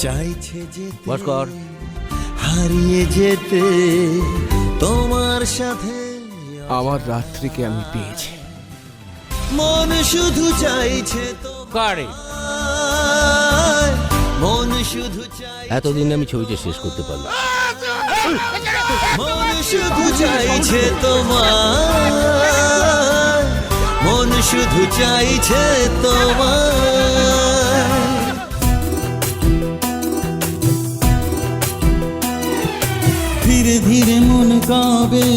চাইছে যেতে, হারিয়ে যেতে তোমার সাথে। আমার রাত্রিকে আমি পেয়েছি। মন শুধু চাইছে কারে। মন শুধু এতদিন আমি ছবিটা শেষ করতে পারলাম। মন শুধু চাইছে তোমার, মন শুধু চাইছে তোমার। ধীরে ধীরে মন কবে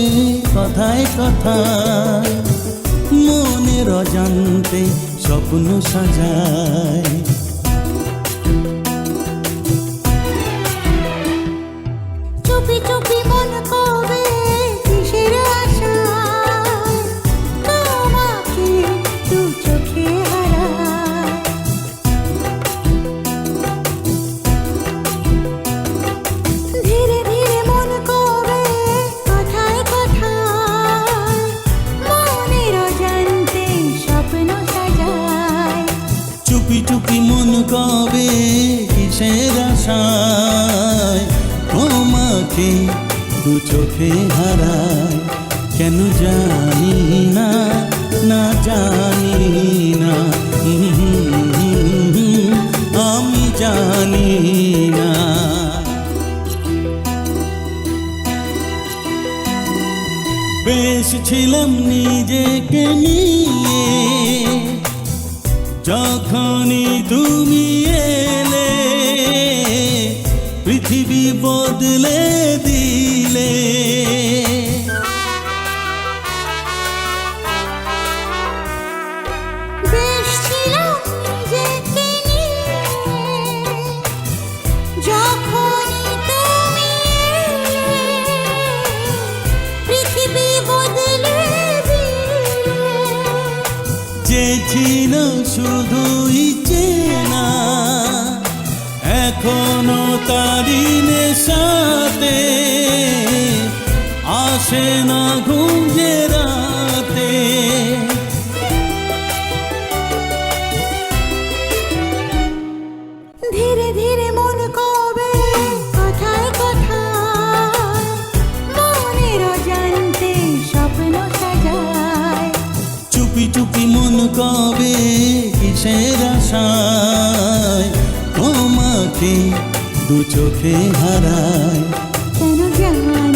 কথায় কথায়, মনের অজান্তে স্বপ্ন সাজায়। চুপি চুপি মন কবে কিসের আশায়, তোমাকে দু চোখে হারায়। ধীরে ধীরে মন কবে কথায় কথায়, মনের অজান্তে স্বপ্ন সাজায়। চুপি চুপি মন কবে কিসের আশায়, তোমাকে দু চোখে হারায়। কেন জানি না, না জানি না, আমি জানি না। বেশ ছিলাম নিজেকে নিয়ে, যখনই তুমি এলে পৃথিবী বদলে দিলে। বেশ ছিলাম নিজেকে নিয়ে, যখনই তুমি এলে পৃথিবী বদলে দিলে। যে ছিল শুধুই চেনা, এখনো তারি নেশাতে আসে না ঘুম যে রাতে। ধীরে ধীরে মন কবে কথায় কথায় মনের অজান্তে স্বপ্ন সাজায়। চুপি চুপি মন কবে কিসের আশায় তোমাকে দু চোখে হারায়। কেন জানি